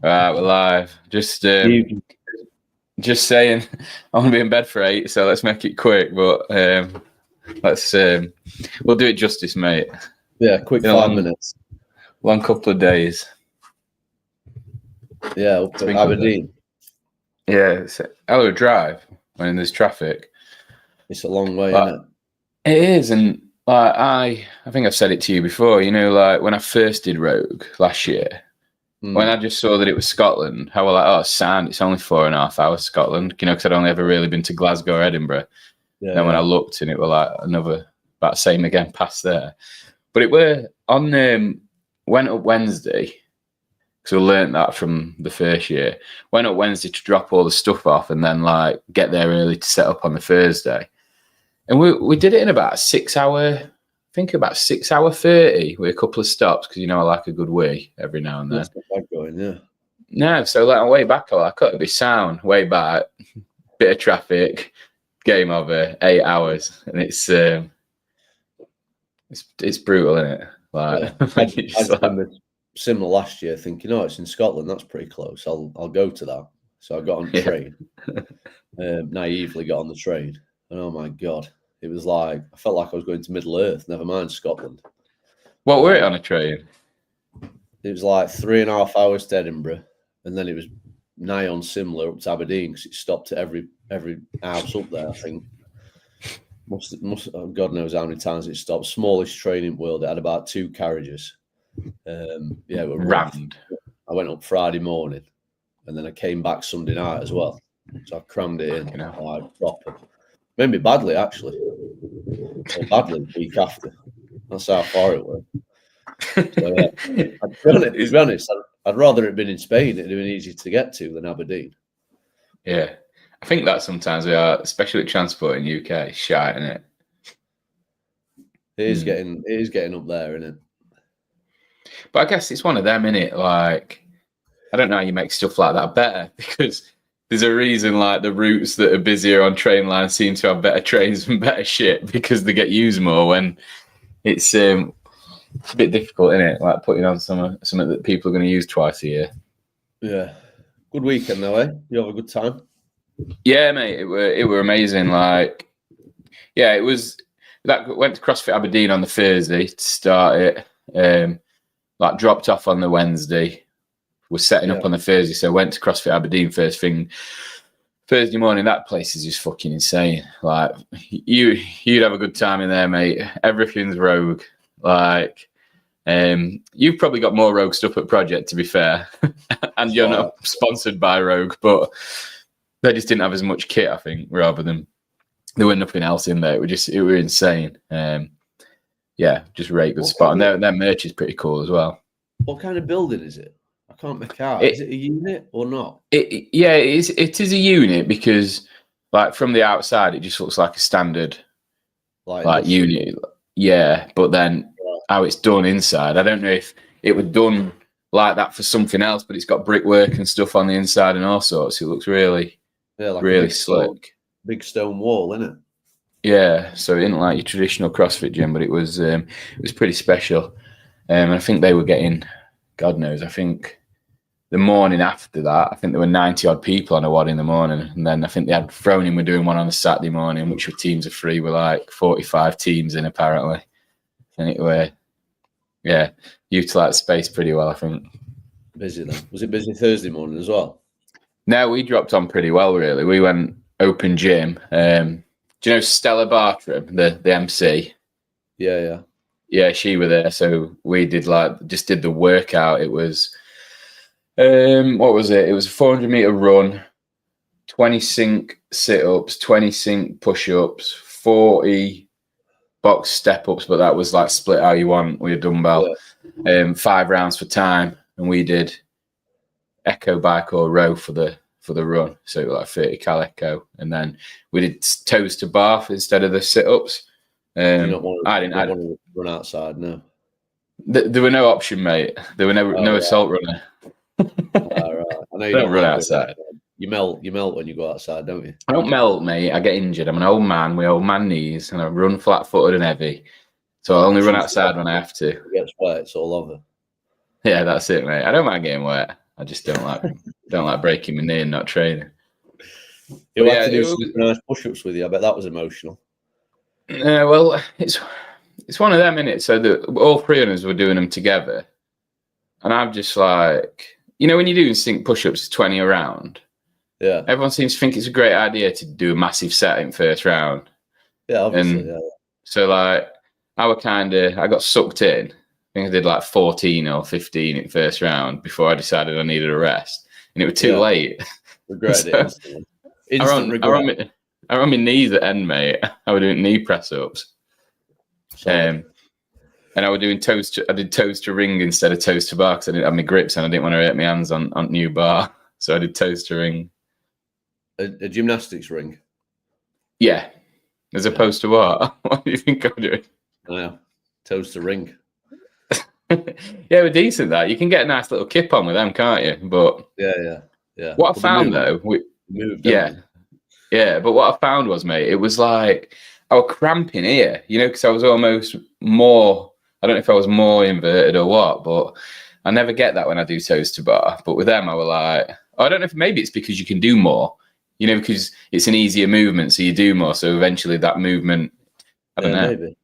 Right, we're live. Just saying, I want to be in bed for 8, so let's make it quick. But let's we'll do it justice, mate. Yeah, quick 5 minutes. Long couple of days. Yeah, up to Aberdeen. Yeah, it's a hell of a drive when there's traffic. It's a long way, isn't it? It is, and like I think I've said it to you before. You know, like when I first did Rogue last year. When I just saw that it was Scotland, I was like, oh, sound, it's only 4.5 hours Scotland, you know, because I'd only ever really been to Glasgow or Edinburgh. Yeah, then when I looked and it were like about the same again past there. But it were on, went up Wednesday, because we learnt that from the first year, went up Wednesday to drop all the stuff off and then like get there early to set up on the Thursday. And we did it in about 6 hour, I think about 6 hour 30 with a couple of stops because, you know, I like a good wee every now and then. That's not going, yeah. No, so like on way back, I was like, it'd be sound. Way back, bit of traffic, game over, 8 hours, and it's brutal, isn't it? Like, I similar last year, thinking, oh, it's in Scotland, that's pretty close. I'll go to that. So I got on the train, naively got on the train, and oh my god. It was like, I felt like I was going to Middle Earth, never mind Scotland. What were it on a train? It was like 3.5 hours to Edinburgh, and then it was nigh on similar up to Aberdeen because it stopped at every house up there, I think. Must God knows how many times it stopped. Smallest train in the world. It had about 2 carriages. Yeah, it was rammed. I went up Friday morning, and then I came back Sunday night as well. So I crammed it in, like proper. Maybe badly, actually. Or badly the week after. That's how far it was. So, to be honest, I'd rather it have been in Spain. It'd have been easier to get to than Aberdeen. Yeah. I think that sometimes we are, especially with transport in the UK, shite, isn't it? It is getting up there, isn't it? But I guess it's one of them, innit? Like, I don't know how you make stuff like that better because there's a reason like the routes that are busier on train lines seem to have better trains and better shit because they get used more when it's a bit difficult, isn't it? Like putting on something that people are going to use twice a year. Yeah. Good weekend though, eh? You have a good time? Yeah, mate. It were amazing. Like, yeah, it was that went to CrossFit Aberdeen on the Thursday to start it. Like dropped off on the Wednesday. Was setting up on the Thursday, so I went to CrossFit Aberdeen first thing Thursday morning. That place is just fucking insane. Like you'd have a good time in there, mate. Everything's Rogue. Like, you've probably got more Rogue stuff at Project, to be fair, and you're not sponsored by Rogue, but they just didn't have as much kit, I think, rather than there was nothing else in there. It were insane. Yeah, just a great good spot, and their merch is pretty cool as well. What kind of building is it? I can't make out. Is it a unit or not? It is a unit because, like, from the outside, it just looks like a standard, like unit. Yeah, but then how it's done inside, I don't know if it was done like that for something else, but it's got brickwork and stuff on the inside and all sorts. It looks really, like really slick. Big stone wall, isn't it? Yeah, so it isn't like your traditional CrossFit gym, but it was pretty special. And I think they were getting, God knows, I think the morning after that, I think there were 90 odd people on a WOD in the morning. And then I think they had thrown in, we're doing one on a Saturday morning, which were teams of 3, were like 45 teams in apparently. And it were, yeah, utilised space pretty well, I think. Busy then. Was it busy Thursday morning as well? No, we dropped on pretty well, really. We went open gym. Do you know Stella Bartram, the MC? Yeah. Yeah, she were there. So we did did the workout. It was, what was it? It was a 400 meter run, 20 sync sit-ups, 20 sync push-ups, 40 box step-ups, but that was like split how you want with a dumbbell. 5 rounds for time, and we did echo, bike or row for the run. So like 30 cal echo, and then we did toes to bar instead of the sit-ups. I didn't want to run outside. No, there were no option, mate. There were no assault runner. Right. I know you don't run outside. You melt when you go outside, don't you? I don't melt, mate. I get injured. I'm an old man with old man knees, and I run flat-footed and heavy. So I only run outside when I have to. It gets wet, it's all over. Yeah, that's it, mate. I don't mind getting wet. I just don't like breaking my knee and not training. You had to do some nice push-ups with you. I bet that was emotional. Well, it's one of them, innit? So all three of us were doing them together, and I'm just like, when you're doing sync push-ups 20 around, yeah, everyone seems to think it's a great idea to do a massive set in first round. Yeah, obviously. And so like, I got sucked in. I think I did like 14 or 15 in first round before I decided I needed a rest, and it was too late. Regretted it instantly. I was on my knees at end, mate. I was doing knee press ups, and I was doing toes. I did toes to ring instead of toes to bar because I didn't have my grips and I didn't want to hurt my hands on new bar, so I did toes to ring. A gymnastics ring. Yeah, as opposed to what? What do you think I'm doing? Yeah, toes to ring. Yeah, we're decent. That you can get a nice little kip on with them, can't you? But yeah. What I found though, but what I found was, mate, it was like I was cramping here, because I was almost more. I don't know if I was more inverted or what, but I never get that when I do toes to bar. But with them, I was like, I don't know if maybe it's because you can do more, because it's an easier movement, so you do more. So eventually, that movement, I don't know. Maybe.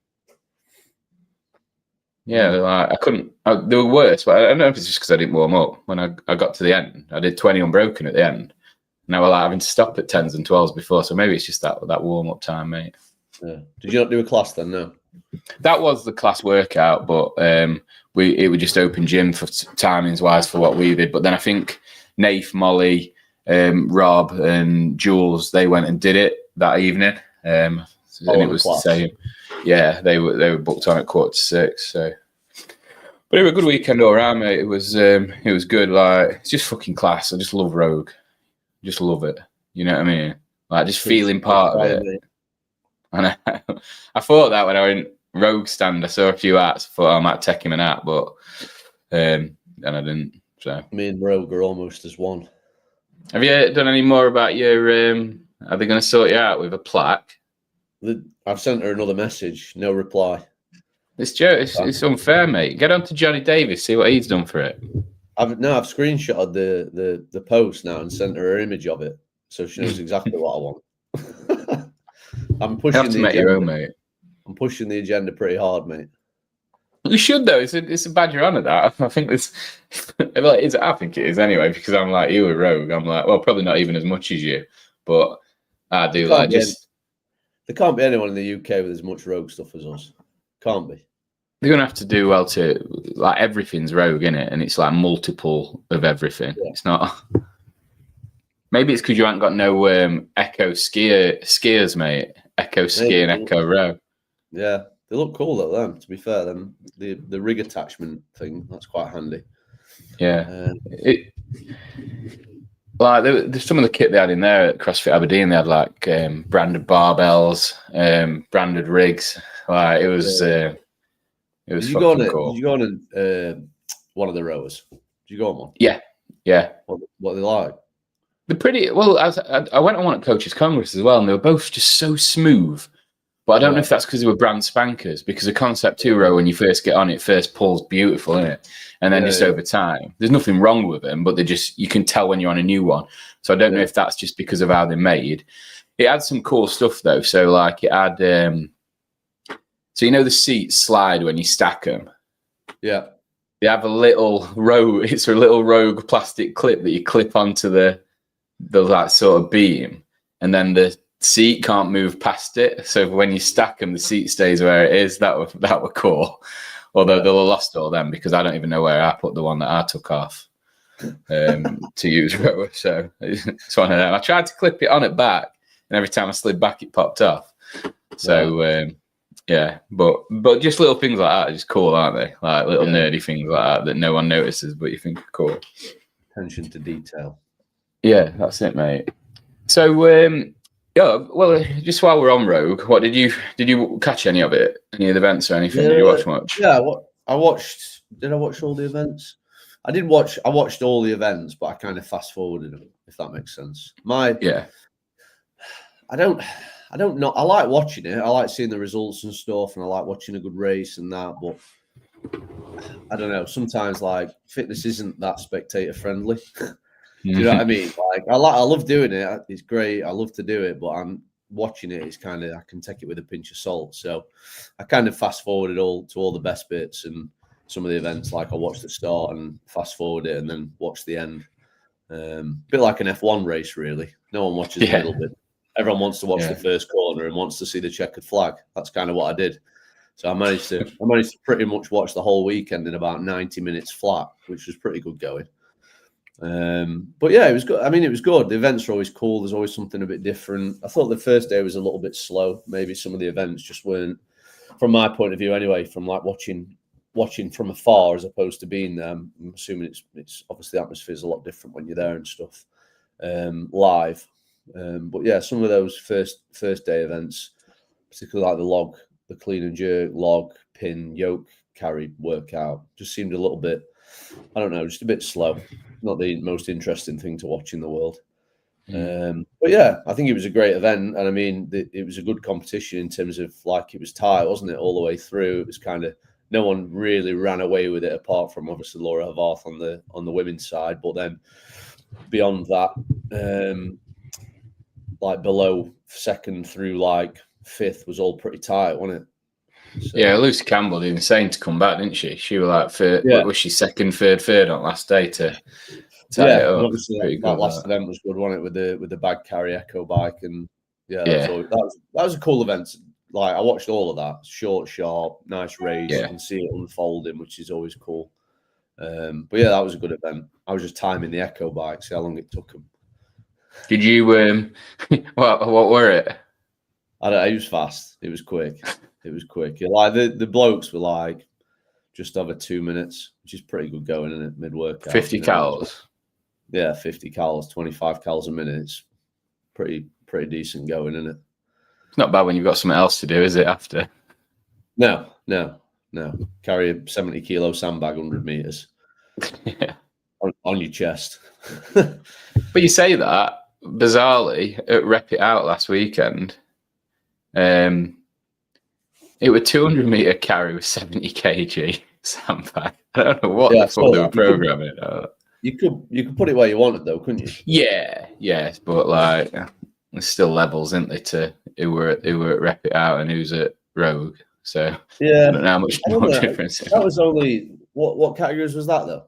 Yeah, like I couldn't. They were worse, but I don't know if it's just because I didn't warm up. When I got to the end, I did 20 unbroken at the end. Now we're like having to stop at 10s and 12s before, so maybe it's just that warm up time, mate. Yeah. Did you not do a class then? No. That was the class workout, but it was just open gym for timings wise for what we did. But then I think Nath, Molly, Rob, and Jules, they went and did it that evening. And it was the same. Yeah, they were booked on at 5:45. So, but it was a good weekend all around, mate. It was good. Like, it's just fucking class. I just love Rogue. Just love it. You know what I mean? Like, just feeling part of it. And I thought that when I went Rogue stand, I saw a few hats. I thought I might take him an hat, but and I didn't. So me and Rogue are almost as one. Have you done any more about your? Are they going to sort you out with a plaque? I've sent her another message. No reply. It's unfair, mate. Get on to Johnny Davis. See what he's done for it. I've screenshotted the post now and sent her an image of it, so she knows exactly what I want. I'm pushing the agenda. Your own, mate. I'm pushing the agenda pretty hard, mate. You should though. It's a badge of honour that. I think it's. I think it is anyway because I'm like you with Rogue. I'm like, well, probably not even as much as you, but I do like just. There can't be anyone in the UK with as much Rogue stuff as us. Can't be. They're gonna have to do well to like everything's Rogue in it, and it's like multiple of everything. Yeah. It's not. Maybe it's because you haven't got no Echo skiers, mate. Echo ski and Echo row. Yeah, they look cool though. Them, to be fair, them the rig attachment thing that's quite handy. Yeah, there's some of the kit they had in there at CrossFit Aberdeen. They had like branded barbells, branded rigs. Like it was. It was fucking cool. Did you go on one of the rowers? Did you go on one? Yeah. What are they like? They're pretty well. I went on one at Coaches Congress as well, and they were both just so smooth. But I don't know if that's because they were brand spankers. Because the Concept 2 row, when you first get on, it first pulls beautiful, isn't it? And then over time, there's nothing wrong with them, but you can tell when you're on a new one. So I don't know if that's just because of how they're made. It had some cool stuff though. So like it had, so the seats slide when you stack them. Yeah. They have a little Rogue. It's a little Rogue plastic clip that you clip onto the like sort of beam, and then the seat can't move past it. So when you stack them, the seat stays where it is. That were cool. Although they'll have lost all them because I don't even know where I put the one that I took off to use rower. So it's one of them. I tried to clip it on it back, and every time I slid back, it popped off. So but just little things like that are just cool, aren't they? Like little nerdy things like that no one notices, but you think are cool. Attention to detail. Yeah, that's it, mate. So, well, just while we're on Rogue, what did you catch any of it? Any of the events or anything? Did you watch much? Yeah, I watched. Did I watch all the events? I didn't watch. I watched all the events, but I kind of fast forwarded them, if that makes sense. I don't know. I like watching it. I like seeing the results and stuff, and I like watching a good race and that. But I don't know. Sometimes like fitness isn't that spectator friendly. Do you know what I mean? Like I love doing it. It's great. I love to do it, but I'm watching it. It's kind of I can take it with a pinch of salt. So I kind of fast forwarded all the best bits and some of the events. Like I watched the start and fast forward it and then watch the end. Bit like an F1 race, really. No one watches the middle bit. Everyone wants to watch the first corner and wants to see the checkered flag. That's kind of what I did. So I managed to pretty much watch the whole weekend in about 90 minutes flat, which was pretty good going. But yeah, it was good. I mean, it was good. The events are always cool. There's always something a bit different. I thought the first day was a little bit slow. Maybe some of the events just weren't, from my point of view anyway, from like watching from afar as opposed to being there. I'm assuming it's obviously the atmosphere is a lot different when you're there and stuff live. But yeah, some of those first day events, particularly like the clean and jerk, log, pin, yoke, carry workout, just seemed a little bit, I don't know, just a bit slow. Not the most interesting thing to watch in the world. But yeah, I think it was a great event. And I mean, it was a good competition in terms of like it was tight, wasn't it, all the way through? It was kind of, no one really ran away with it apart from obviously Laura Havarth on the women's side. But then beyond that, like below second through like fifth was all pretty tight, wasn't it? So, yeah, Lucy Campbell did insane to come back, didn't she? She was like what was she, second, third on last day to tie it up. Obviously that last event was good, wasn't it? With the bag carry echo bike and that was a cool event. Like I watched all of that. Short, sharp, nice race. You can see it unfolding, which is always cool. But yeah, that was a good event. I was just timing the echo bike, see how long it took them. Did you what were it? I don't know, it was fast. It was quick. It was quick. Like the blokes were like just over 2 minutes, which is pretty good going, isn't it? Mid-workout. 50 cals. Yeah, 50 cals, 25 cals a minute. It's pretty decent going, isn't it? It's not bad when you've got something else to do, is it, after? No. Carry a 70 kilo sandbag 100 meters on your chest. But you say that, bizarrely, at Rep It Out last weekend, it was 200 meter carry with 70 kg sandbag. I don't know what the fuck they were programming. You could put it where you wanted though, couldn't you? Yeah, but like there's still levels, isn't there, to who were at Rep It Out and who's at Rogue. So yeah, I don't know how much difference. That was only what categories was that though?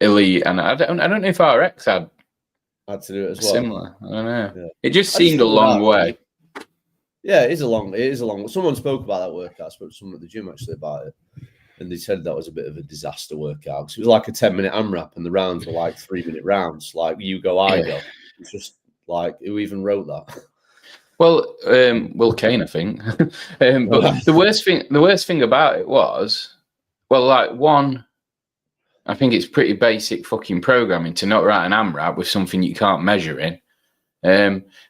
Elite, and I don't know if RX had to do it as well. Similar. I don't know. Yeah. It just seemed a long way. Yeah, it is a long. Someone spoke about that workout. I spoke to someone at the gym actually about it, and they said that was a bit of a disaster workout. It was like a 10-minute AMRAP, and the rounds were like 3-minute rounds. Like you go, I go. It's just like who even wrote that? Well, Will Kane, I think. But the worst thing about it was, well, like one, I think it's pretty basic fucking programming to not write an AMRAP with something you can't measure in.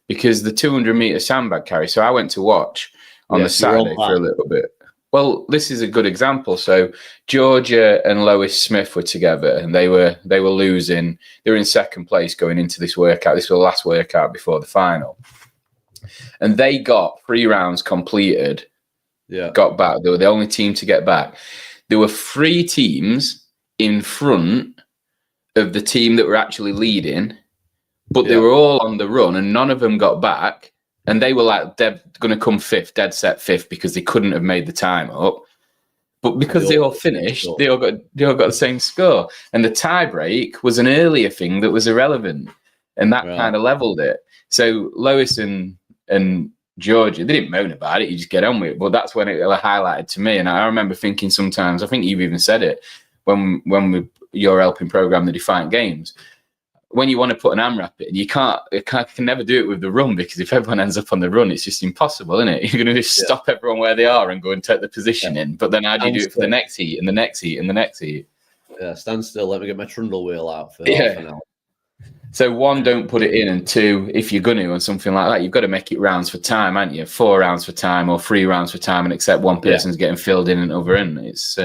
Because the 200 meter sandbag carry. So I went to watch on the Saturday for a little bit. Well, this is a good example. So Georgia and Lois Smith were together, and they were losing. They were in second place going into this workout. This was the last workout before the final, and they got 3 rounds completed. Yeah, got back. They were the only team to get back. There were 3 teams in front of the team that were actually leading. But they were all on the run, and none of them got back. And they were like, they're going to come fifth, dead set fifth, because they couldn't have made the time up. But because they all finished, they all got the same score. And the tie break was an earlier thing that was irrelevant, and that kind of leveled it. So Lois and Georgia, they didn't moan about it. You just get on with it. But that's when it highlighted to me. And I remember thinking sometimes, I think you've even said it when you're helping program the Defiant Games. When you want to put an AMRAP in, you can never do it with the run, because if everyone ends up on the run, it's just impossible, isn't it? You're going to just stop everyone where they are and go and take the position in. But then how do you do it for the next heat and the next heat and the next heat? Yeah, stand still. Let me get my trundle wheel out for half an hour. So 1, don't put it in, and 2, if you're going to on something like that, you've got to make it rounds for time, haven't you? 4 rounds for time or 3 rounds for time, and except one person's getting filled in and over in. It's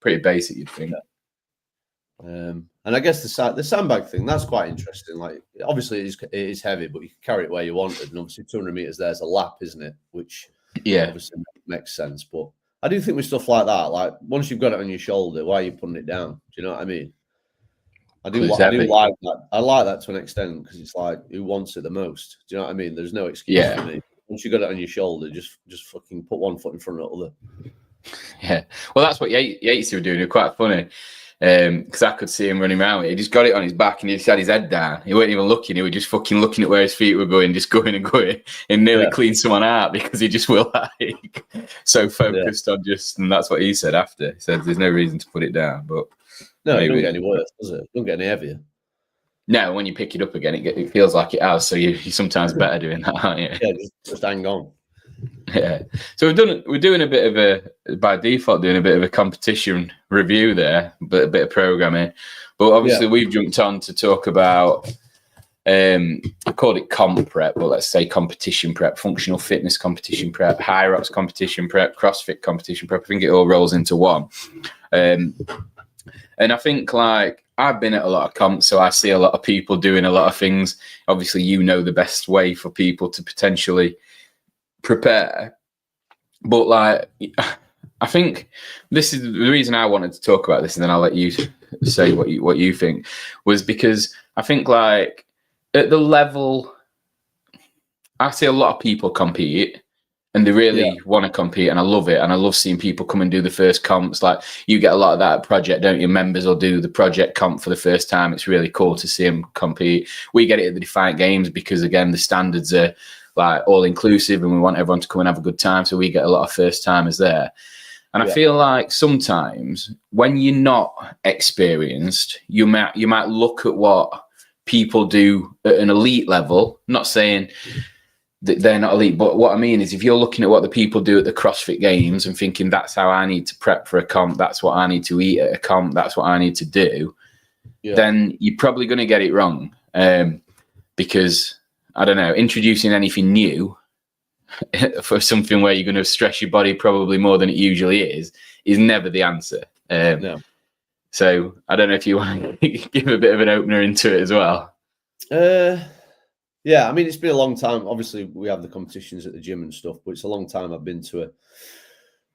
pretty basic, you'd think. And I guess the sandbag thing, that's quite interesting. Like, obviously it is heavy, but you can carry it where you wanted. And obviously 200 meters there's a lap, isn't it? Which obviously makes sense. But I do think with stuff like that, like once you've got it on your shoulder, why are you putting it down? Do you know what I mean? I do like that. I like that to an extent because it's like who wants it the most? Do you know what I mean? There's no excuse for me. Once you got it on your shoulder, just fucking put one foot in front of the other. Yeah, well, that's what Yates were doing. It was quite funny because I could see him running around. He just got it on his back and he just had his head down. He wasn't even looking. He was just fucking looking at where his feet were going, just going and going, and nearly cleaned someone out because he just will like so focused on just. And that's what he said after. He said, "There's no reason to put it down." But no, it don't get any worse, does it? It don't get any heavier. No, when you pick it up again, it feels like it has. So you're sometimes better doing that, aren't you? Yeah, just hang on. Yeah. So we're doing a bit of by default doing a bit of a competition review there, but a bit of programming. But obviously we've jumped on to talk about I called it comp prep, but let's say competition prep, functional fitness competition prep, high rocks competition prep, CrossFit competition prep. I think it all rolls into one. And I think like I've been at a lot of comps, so I see a lot of people doing a lot of things. Obviously, you know the best way for people to potentially prepare. But like, I think this is the reason I wanted to talk about this, and then I'll let you say what you think, was because I think like at the level, I see a lot of people compete and they really want to compete, and I love it. And I love seeing people come and do the first comps. Like you get a lot of that at Project, don't you? Members will do the Project comp for the first time. It's really cool to see them compete. We get it at the Defiant Games because, again, the standards are like all inclusive and we want everyone to come and have a good time. So we get a lot of first timers there. And I feel like sometimes when you're not experienced, you might look at what people do at an elite level, not saying they're not elite, but what I mean is if you're looking at what the people do at the CrossFit Games and thinking that's how I need to prep for a comp, that's what I need to eat at a comp, that's what I need to do, then you're probably going to get it wrong. Because, I don't know, introducing anything new for something where you're going to stress your body probably more than it usually is never the answer. No. So I don't know if you want to give a bit of an opener into it as well. Yeah, I mean, it's been a long time. Obviously, we have the competitions at the gym and stuff, but it's a long time I've been to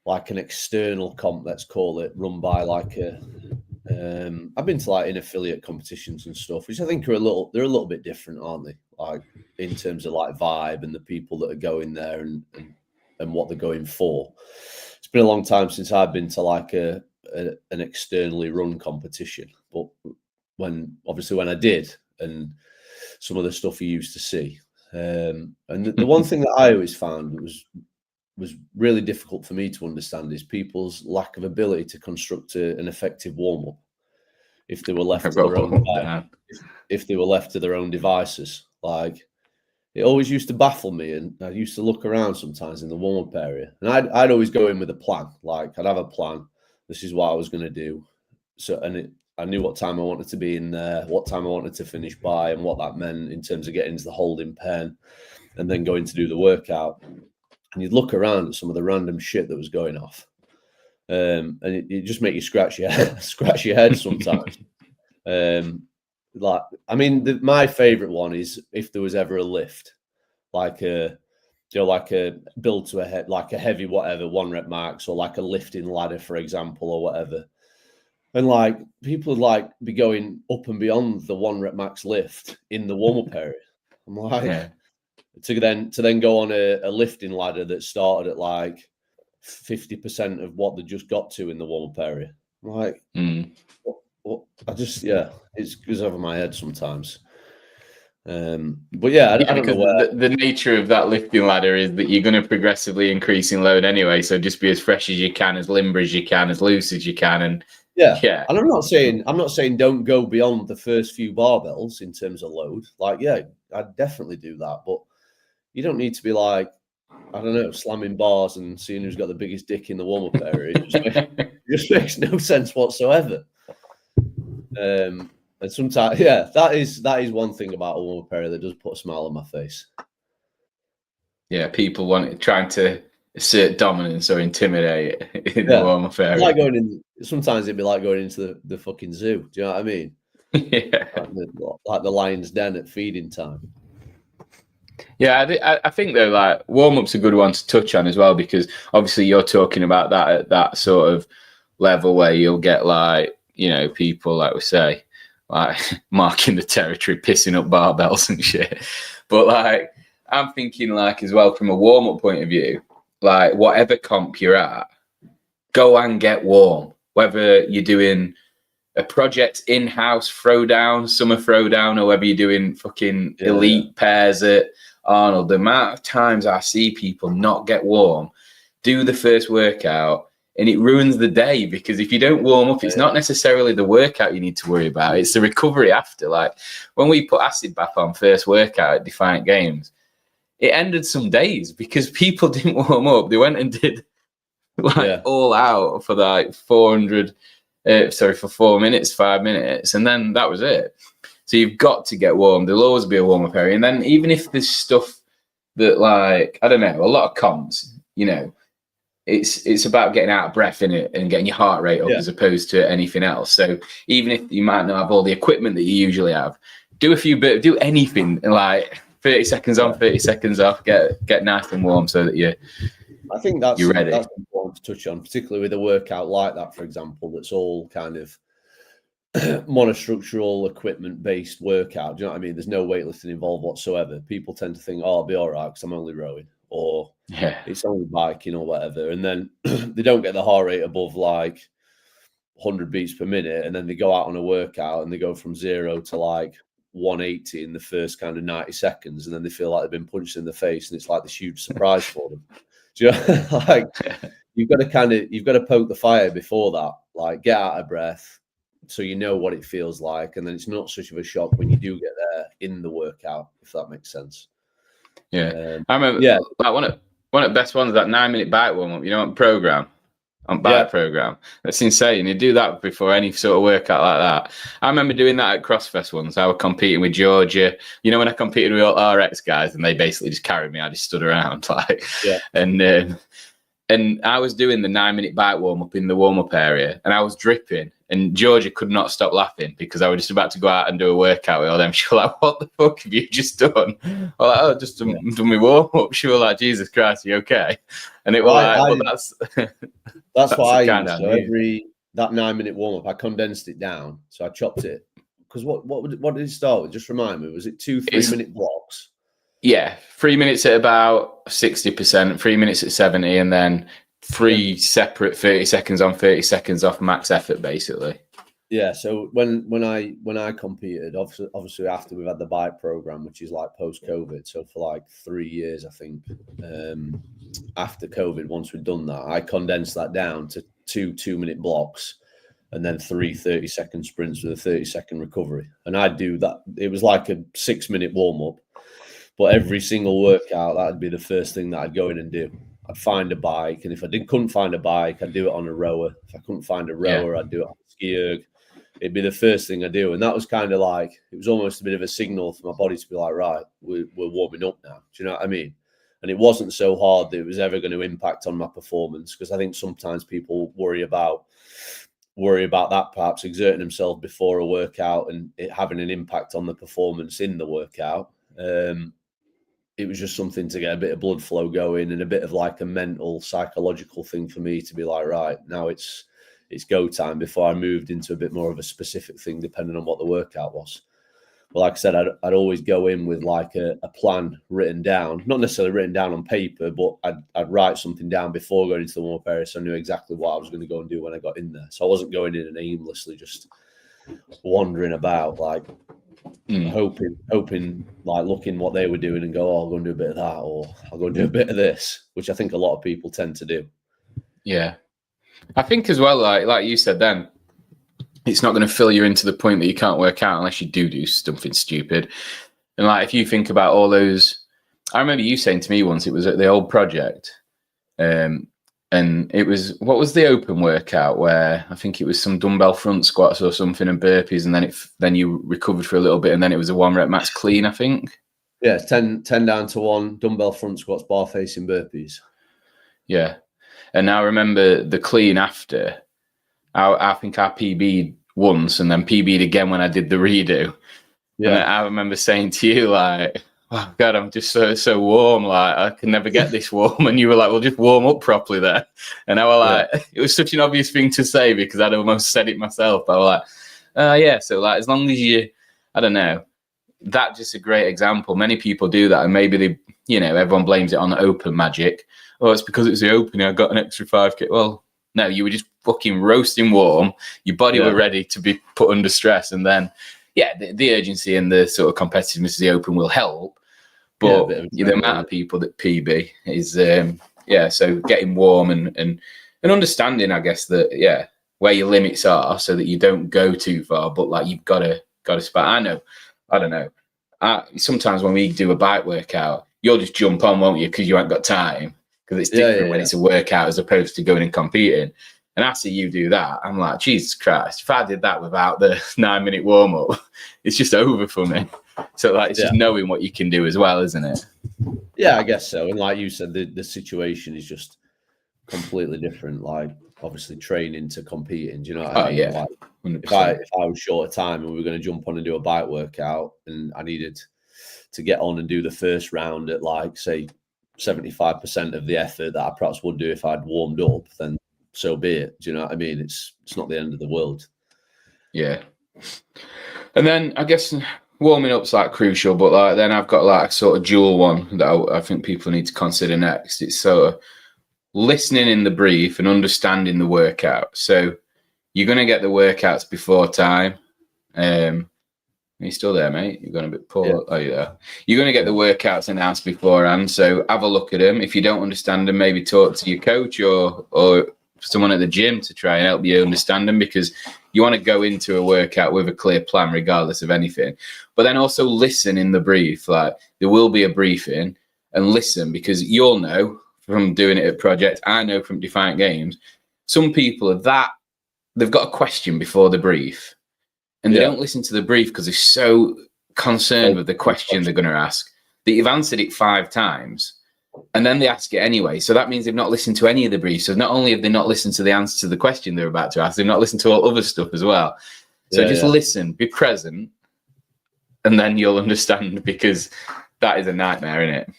an external comp, let's call it, run by like I've been to like in affiliate competitions and stuff, which I think they're a little bit different, aren't they? Like in terms of like vibe and the people that are going there and what they're going for. It's been a long time since I've been to like an externally run competition, but when I did, and some of the stuff you used to see. And the one thing that I always found was really difficult for me to understand is people's lack of ability to construct an effective warm-up if they were left to their own if they were left to their own devices. Like it always used to baffle me, and I used to look around sometimes in the warm-up area, and I'd always go in with a plan. Like I'd have a plan. This is what I was going to do. So I knew what time I wanted to be in there, what time I wanted to finish by, and what that meant in terms of getting into the holding pen and then going to do the workout. And you'd look around at some of the random shit that was going off. And it just make you scratch your head sometimes. My favorite one is if there was ever a lift, like a build to a head, like a heavy whatever, 1 rep max, or like a lifting ladder, for example, or whatever. And like people would like be going up and beyond the 1 rep max lift in the warm up area. I'm like, to then go on a lifting ladder that started at like 50% of what they just got to in the warm up area. I'm like, what? It goes over my head sometimes. But yeah, I don't know where the nature of that lifting ladder is that you're going to progressively increase in load anyway. So just be as fresh as you can, as limber as you can, as loose as you can, and yeah. And I'm not saying don't go beyond the first few barbells in terms of load. Like, yeah, I'd definitely do that, but you don't need to be like, I don't know, slamming bars and seeing who's got the biggest dick in the warm up area. It just makes no sense whatsoever. And sometimes, that is one thing about a warm up area that does put a smile on my face. Yeah, people trying to assert dominance or intimidate in the warm up area. Like sometimes it'd be like going into the fucking zoo. Do you know what I mean? Yeah. Like the lion's den at feeding time. Yeah, I think though, like warm up's a good one to touch on as well, because obviously you're talking about that at that sort of level where you'll get like, people like we say, like marking the territory, pissing up barbells and shit. But like, I'm thinking like as well from a warm up point of view, like whatever comp you're at, go and get warm. Whether you're doing a project in-house throwdown, summer throwdown, or whether you're doing fucking elite pairs at Arnold, the amount of times I see people not get warm, do the first workout, and it ruins the day, because if you don't warm up, it's not necessarily the workout you need to worry about, it's the recovery after. Like when we put acid bath on first workout at Defiant Games, it ended some days because people didn't warm up. They went and did all out for like 400 for 4 minutes, 5 minutes, and then that was it. So you've got to get warm. There'll always be a warm-up area. And then even if there's stuff that, like, I don't know, a lot of comps, it's about getting out of breath in it and getting your heart rate up as opposed to anything else. So even if you might not have all the equipment that you usually have, do anything like 30 seconds on, 30 seconds off, get nice and warm so that I think that's ready. That's important to touch on, particularly with a workout like that, for example, that's all kind of monostructural equipment based workout. Do you know what I mean? There's no weightlifting involved whatsoever. People tend to think, I'll be all right because I'm only rowing, or it's only biking or whatever. And then they don't get the heart rate above like 100 beats per minute. And then they go out on a workout and they go from 0 to like 180 in the first kind of 90 seconds. And then they feel like they've been punched in the face, and it's like this huge surprise for them. Do you know? Like you've got to poke the fire before that, like get out of breath, so you know what it feels like, and then it's not such of a shock when you do get there in the workout, if that makes sense. I remember like one of the best ones, that 9-minute bike warm-up, on program, program. That's insane. You do that before any sort of workout like that. I remember doing that at CrossFest once. I was competing with Georgia. When I competed with all RX guys and they basically just carried me, I just stood around and I was doing the 9-minute bike warm-up in the warm-up area, and I was dripping, and Georgia could not stop laughing because I was just about to go out and do a workout with all them. She was like, what the fuck have you just done? I was like, just done my warm-up. She was like, Jesus Christ, are you okay? And it was that's what I used. So that 9-minute warm-up, I condensed it down. So I chopped it. Because what did it start with? Just remind me. Was it 2 3-minute blocks? Yeah, 3 minutes at about 60%, 3 minutes at 70, and then 3 separate 30 seconds on, 30 seconds off, max effort, basically. Yeah. So when I competed, obviously after we've had the bike program, which is like post-COVID, so for like 3 years, I think, after COVID, once we'd done that, I condensed that down to 2 2-minute blocks, and then 3 30-second sprints with a 30-second recovery. And I'd do that. It was like a 6-minute warm-up. But every single workout, that'd be the first thing that I'd go in and do. I'd find a bike, and if I couldn't find a bike, I'd do it on a rower. If I couldn't find a rower, I'd do it on a ski erg. It'd be the first thing I do, and that was kind of like, it was almost a bit of a signal for my body to be like, right, we're warming up now. Do you know what I mean? And it wasn't so hard that it was ever going to impact on my performance, because I think sometimes people worry about that, perhaps exerting themselves before a workout and it having an impact on the performance in the workout. It was just something to get a bit of blood flow going, and a bit of like a mental, psychological thing for me to be like, right, now it's go time, before I moved into a bit more of a specific thing, depending on what the workout was. But like I said, I'd always go in with like a plan written down, not necessarily written down on paper, but I'd write something down before going into the warm-up area, so I knew exactly what I was going to go and do when I got in there. So I wasn't going in and aimlessly just wandering about, like hoping, like looking what they were doing and go, oh, I'll go and do a bit of that, or I'll go and do a bit of this, which I think a lot of people tend to do. Yeah. I think as well, like you said then, it's not going to fill you into the point that you can't work out unless you do something stupid. And like, if you think about all those, I remember you saying to me once, it was at the old project, and it was, what was the open workout where I think it was some dumbbell front squats or something and burpees, and then you recovered for a little bit, and then it was a 1 rep max clean, I think. Yeah, 10 down to 1, dumbbell front squats, bar facing burpees. Yeah. And I remember the clean after, I think I PB'd once and then PB'd again when I did the redo. Yeah. And I remember saying to you, like, oh God, I'm just so warm. Like, I can never get this warm. And you were like, well, just warm up properly there. And I was like, it was such an obvious thing to say because I'd almost said it myself. I was like, yeah. So like, as long as I don't know, that's just a great example. Many people do that. And maybe everyone blames it on the open magic. Oh, it's because it's the opening. I got an extra 5K. Well, no, you were just fucking roasting warm. Your body were ready to be put under stress. And then, the urgency and the sort of competitiveness of the open will help. But the amount of people that PB is, so getting warm and understanding, I guess, that, where your limits are so that you don't go too far. But like, you've got to spot. I don't know. Sometimes when we do a bike workout, you'll just jump on, won't you? Because you haven't got time. Because it's different when it's a workout as opposed to going and competing. And after you do that, I'm like, Jesus Christ, if I did that without the 9-minute warm-up, it's just over for me. So like, it's just knowing what you can do as well, isn't it? Yeah, I guess so. And like you said, the situation is just completely different. Like, obviously training to competing, do you know what I mean? Yeah. Like, if I was short of time and we were going to jump on and do a bike workout and I needed to get on and do the first round at like, say, 75% of the effort that I perhaps would do if I'd warmed up, then so be it. Do you know what I mean? It's not the end of the world. Yeah. And then I guess warming up's like crucial, but like then I've got like a sort of dual one that I think people need to consider next. It's sort of listening in the brief and understanding the workout. So you're going to get the workouts before time. Are you still there, mate? You're going a bit poor. Yeah. Oh, yeah. You're going to get the workouts announced beforehand. So have a look at them. If you don't understand them, maybe talk to your coach or someone at the gym to try and help you understand them, because you want to go into a workout with a clear plan regardless of anything. But then also listen in the brief. Like, there will be a briefing, and listen, because you'll know from doing it at Project, I know from Defiant Games, some people they've got a question before the brief. And they don't listen to the brief because they're so concerned with the question they're going to ask that you've answered it 5 times and then they ask it anyway. So that means they've not listened to any of the briefs. So not only have they not listened to the answer to the question they're about to ask, they've not listened to all other stuff as well. So just listen, be present, and then you'll understand, because that is a nightmare, isn't it?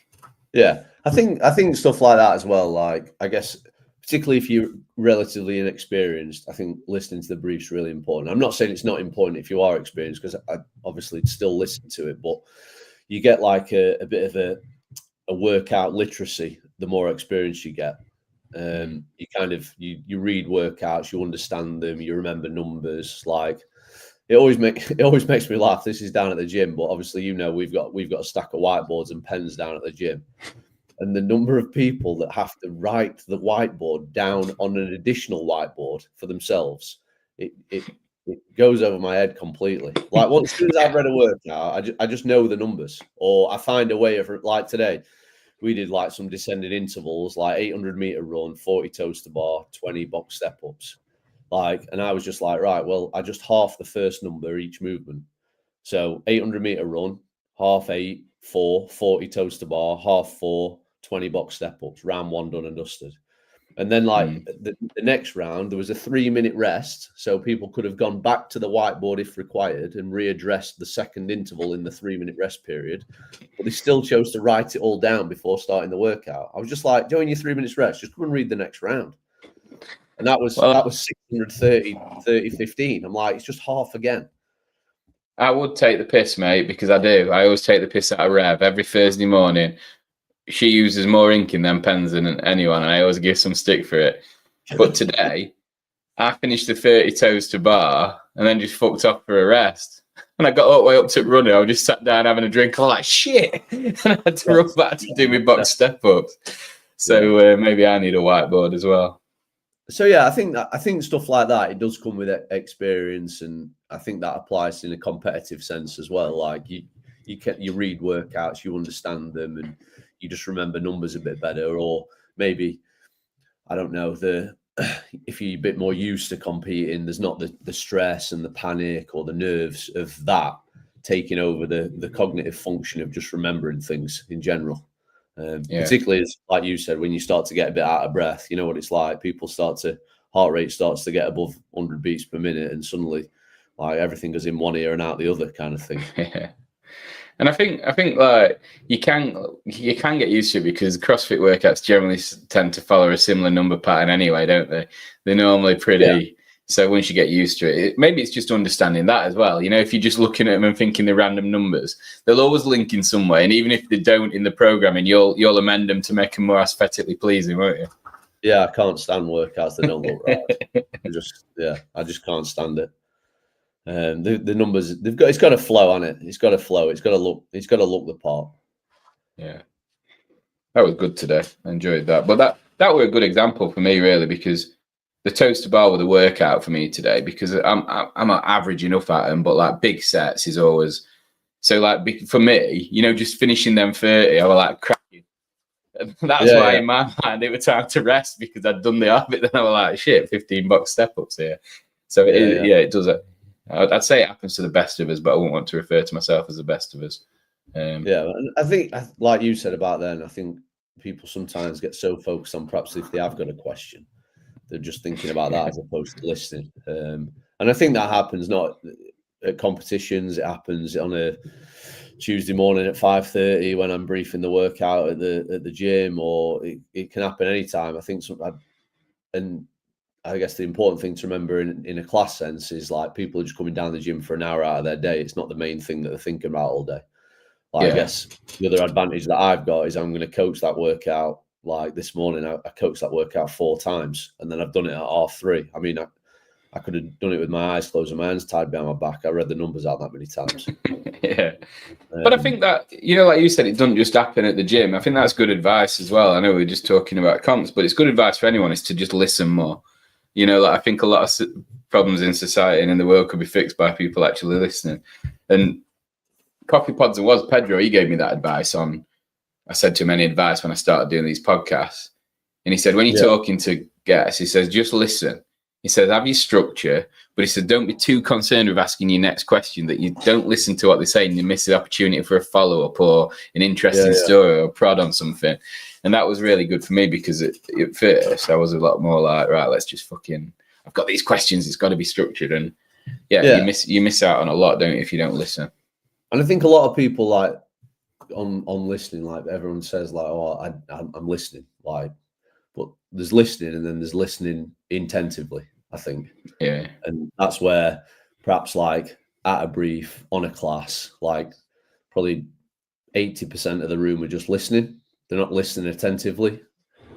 Yeah. I think stuff like that as well. Like, I guess, particularly if you're relatively inexperienced, I think listening to the brief's really important. I'm not saying it's not important if you are experienced, because I obviously still listen to it, but you get like a bit of a workout literacy the more experience you get. You kind of you read workouts, you understand them, you remember numbers. Like, it always makes me laugh. This is down at the gym, but obviously, we've got a stack of whiteboards and pens down at the gym. And the number of people that have to write the whiteboard down on an additional whiteboard for themselves, it goes over my head completely. Like, as soon as I've read a workout, I just know the numbers, or I find a way of, like today, we did like some descending intervals, like 800-meter run, 40 toes to bar, 20 box step ups. Like, and I was just like, right, well, I just half the first number each movement. So 800-meter run, half 8, 4, 40 toes to bar, half 4, 20 box step ups, round 1 done and dusted. And then the next round, there was a 3-minute rest. So people could have gone back to the whiteboard if required and readdressed the second interval in the 3-minute rest period. But they still chose to write it all down before starting the workout. I was just like, during your 3 minutes rest, just come and read the next round. And that was 630, 15. I'm like, it's just half again. I would take the piss, mate, because I do. I always take the piss out of Rev every Thursday morning. She uses more ink in them pens than anyone, and I always give some stick for it. But today, I finished the 30 toes to bar and then just fucked off for a rest. And I got all the way up to running. I just sat down having a drink. I was like, shit. And I had to run back to do my box step ups. So maybe I need a whiteboard as well. So yeah, I think stuff like that, it does come with experience, and I think that applies in a competitive sense as well. Like, you read workouts, you understand them, and you just remember numbers a bit better. Or maybe, I don't know, if you're a bit more used to competing, there's not the stress and the panic or the nerves of that taking over the cognitive function of just remembering things in general. Particularly, as, like you said, when you start to get a bit out of breath, you know what it's like. Heart rate starts to get above 100 beats per minute, and suddenly, like, everything goes in one ear and out the other, kind of thing. And I think like you can get used to it because CrossFit workouts generally tend to follow a similar number pattern anyway, don't they? They're normally pretty. Yeah. So once you get used to it, maybe it's just understanding that as well. You know, if you're just looking at them and thinking the random numbers, they'll always link in some way. And even if they don't in the programming, you'll amend them to make them more aesthetically pleasing, won't you? Yeah, I can't stand workouts that don't look right. I just can't stand it. The numbers it's got to flow on it. It's got to flow. It's got to look the part. Yeah, that was good today. I enjoyed that. But that were a good example for me, really, because the toaster bar was a workout for me today because I'm not average enough at them, but like big sets is always so like for me, you know, just finishing them 30, I was like cracking. That's why in my mind it was time to rest because I'd done the orbit. Then I was like, shit, 15 box step ups here. So it does it. I'd say it happens to the best of us, but I wouldn't want to refer to myself as the best of us. I think, like you said about then, I think people sometimes get so focused on perhaps if they have got a question, they're just thinking about that as opposed to listening. And I think that happens not at competitions. It happens on a Tuesday morning at 5:30 when I'm briefing the workout at the gym, or it can happen anytime. I think and I guess the important thing to remember in a class sense is like people are just coming down the gym for an hour out of their day. It's not the main thing that they're thinking about all day. I guess the other advantage that I've got is I'm going to coach that workout. Like this morning, I coached that workout 4 times, and then I've done it at half 3. I mean, I could have done it with my eyes closed and my hands tied behind my back. I read the numbers out that many times. But I think that, you know, like you said, it doesn't just happen at the gym. I think that's good advice as well. I know we're just talking about comps, but it's good advice for anyone is to just listen more. You know, like I think a lot of problems in society and in the world could be fixed by people actually listening. And Coffee Pods and was Pedro, he gave me that advice on, I said to him any advice when I started doing these podcasts. And he said, when you're talking to guests, he says, just listen. He says, have your structure, but he said, don't be too concerned with asking your next question that you don't listen to what they're saying. You miss the opportunity for a follow-up or an interesting story or a prod on something. And that was really good for me because at first I was a lot more like, right, let's just I've got these questions. It's got to be structured. And you miss out on a lot, don't you, if you don't listen. And I think a lot of people like on listening, like everyone says like, oh, I'm listening, like, but there's listening and then there's listening intentively, I think. Yeah. And that's where perhaps like at a brief on a class, like probably 80% of the room are just listening. They're not listening attentively.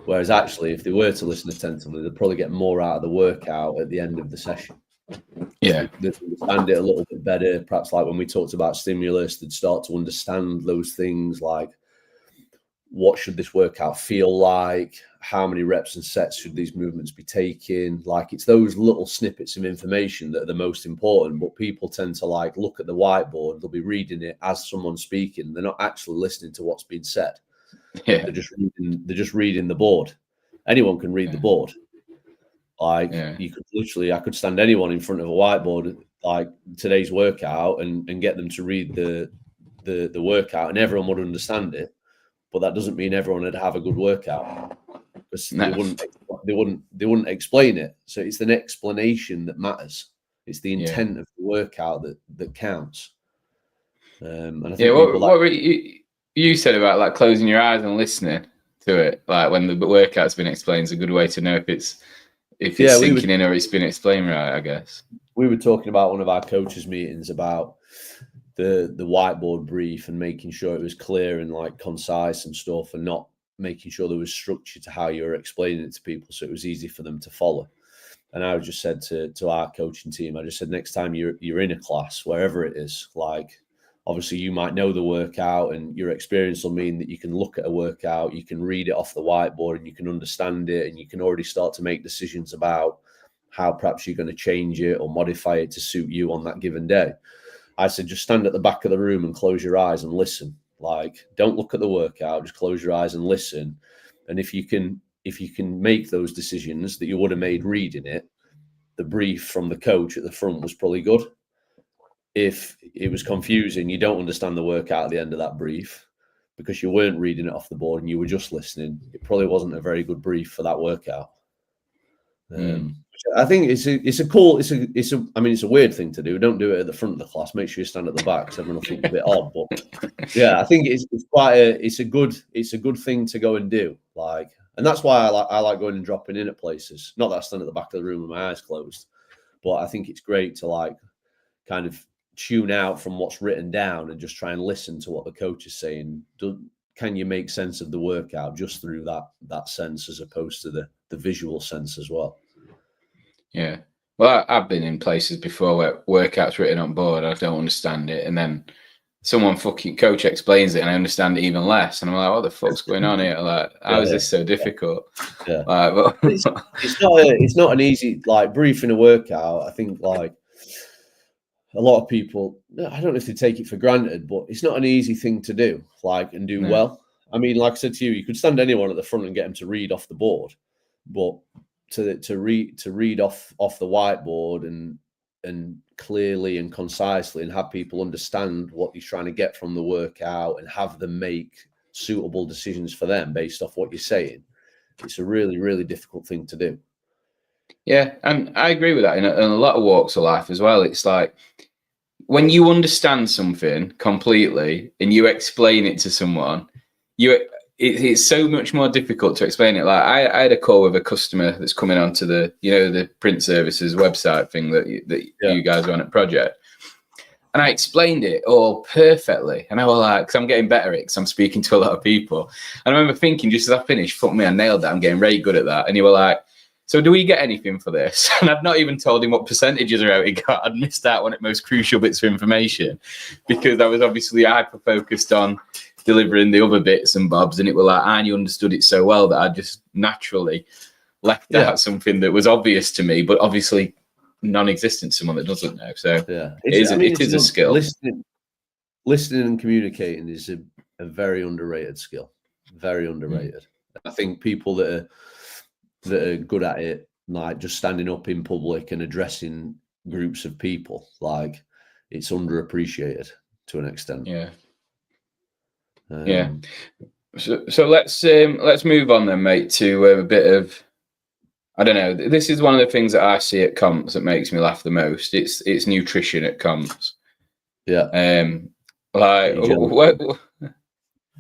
Whereas actually, if they were to listen attentively, they'd probably get more out of the workout at the end of the session. Yeah. They'd understand it a little bit better. Perhaps like when we talked about stimulus, they'd start to understand those things like what should this workout feel like? How many reps and sets should these movements be taking? Like it's those little snippets of information that are the most important, but people tend to like look at the whiteboard, they'll be reading it as someone's speaking. They're not actually listening to what's being said. Yeah. They're just reading the board. Anyone can read the board. Like you could literally, I could stand anyone in front of a whiteboard, like today's workout, and get them to read the workout, and everyone would understand it. But that doesn't mean everyone would have a good workout because they wouldn't explain it. So it's an explanation that matters. It's the intent of the workout that counts. And I think what were you said about like closing your eyes and listening to it, like when the workout's been explained, is a good way to know if it's sinking in or it's been explained right, I guess. We were talking about one of our coaches' meetings about the whiteboard brief and making sure it was clear and like concise and stuff, and not making sure there was structure to how you were explaining it to people so it was easy for them to follow. And I just said to our coaching team, I just said, next time you're in a class, wherever it is, like obviously you might know the workout and your experience will mean that you can look at a workout, you can read it off the whiteboard and you can understand it, and you can already start to make decisions about how perhaps you're going to change it or modify it to suit you on that given day. I said, just stand at the back of the room and close your eyes and listen. Like, don't look at the workout, just close your eyes and listen. And if you can make those decisions that you would have made reading it, the brief from the coach at the front was probably good. If it was confusing, you don't understand the workout at the end of that brief because you weren't reading it off the board and you were just listening, it probably wasn't a very good brief for that workout. Which I think it's a cool. I mean, it's a weird thing to do. Don't do it at the front of the class. Make sure you stand at the back, because everyone will think you're a bit odd. But yeah, I think it's quite a good thing to go and do. Like, and that's why I like going and dropping in at places. Not that I stand at the back of the room with my eyes closed, but I think it's great to like kind of tune out from what's written down and just try and listen to what the coach is saying. Can you make sense of the workout just through that sense, as opposed to the visual sense as well? Yeah. Well, I've been in places before where workouts written on board, I don't understand it, and then someone fucking coach explains it and I understand it even less, and I'm like, what the fuck's going on here? Like, how is this so difficult? Yeah. Like, it's not an easy, like, briefing a workout. I think like a lot of people, I don't know if they take it for granted, but it's not an easy thing to do, like, and do well. I mean, like I said to you, you could stand anyone at the front and get them to read off the board, but to read off the whiteboard and clearly and concisely, and have people understand what you're trying to get from the workout and have them make suitable decisions for them based off what you're saying, it's a really, really difficult thing to do. Yeah, and I agree with that in a lot of walks of life as well. It's like when you understand something completely and you explain it to someone, it's so much more difficult to explain it. Like I had a call with a customer that's coming onto the print services website thing that you guys run at Project. And I explained it all perfectly. And I was like, because I'm getting better at it, because I'm speaking to a lot of people. And I remember thinking, just as I finished, fuck me, I nailed that. I'm getting very good at that. And you were like, so do we get anything for this? And I'd not even told him what percentages are out he got. I'd missed out on the most crucial bits of information, because I was obviously hyper-focused on delivering the other bits and bobs. And it was like, and you understood it so well that I just naturally left out something that was obvious to me, but obviously non-existent to someone that doesn't know. So it is a skill. Listening and communicating is a very underrated skill. Very underrated. I think people that are good at it, like just standing up in public and addressing groups of people, like, it's underappreciated to an extent. So let's move on then, mate, to a bit of, I don't know, this is one of the things that I see at comps that makes me laugh the most. It's nutrition at comps. Well,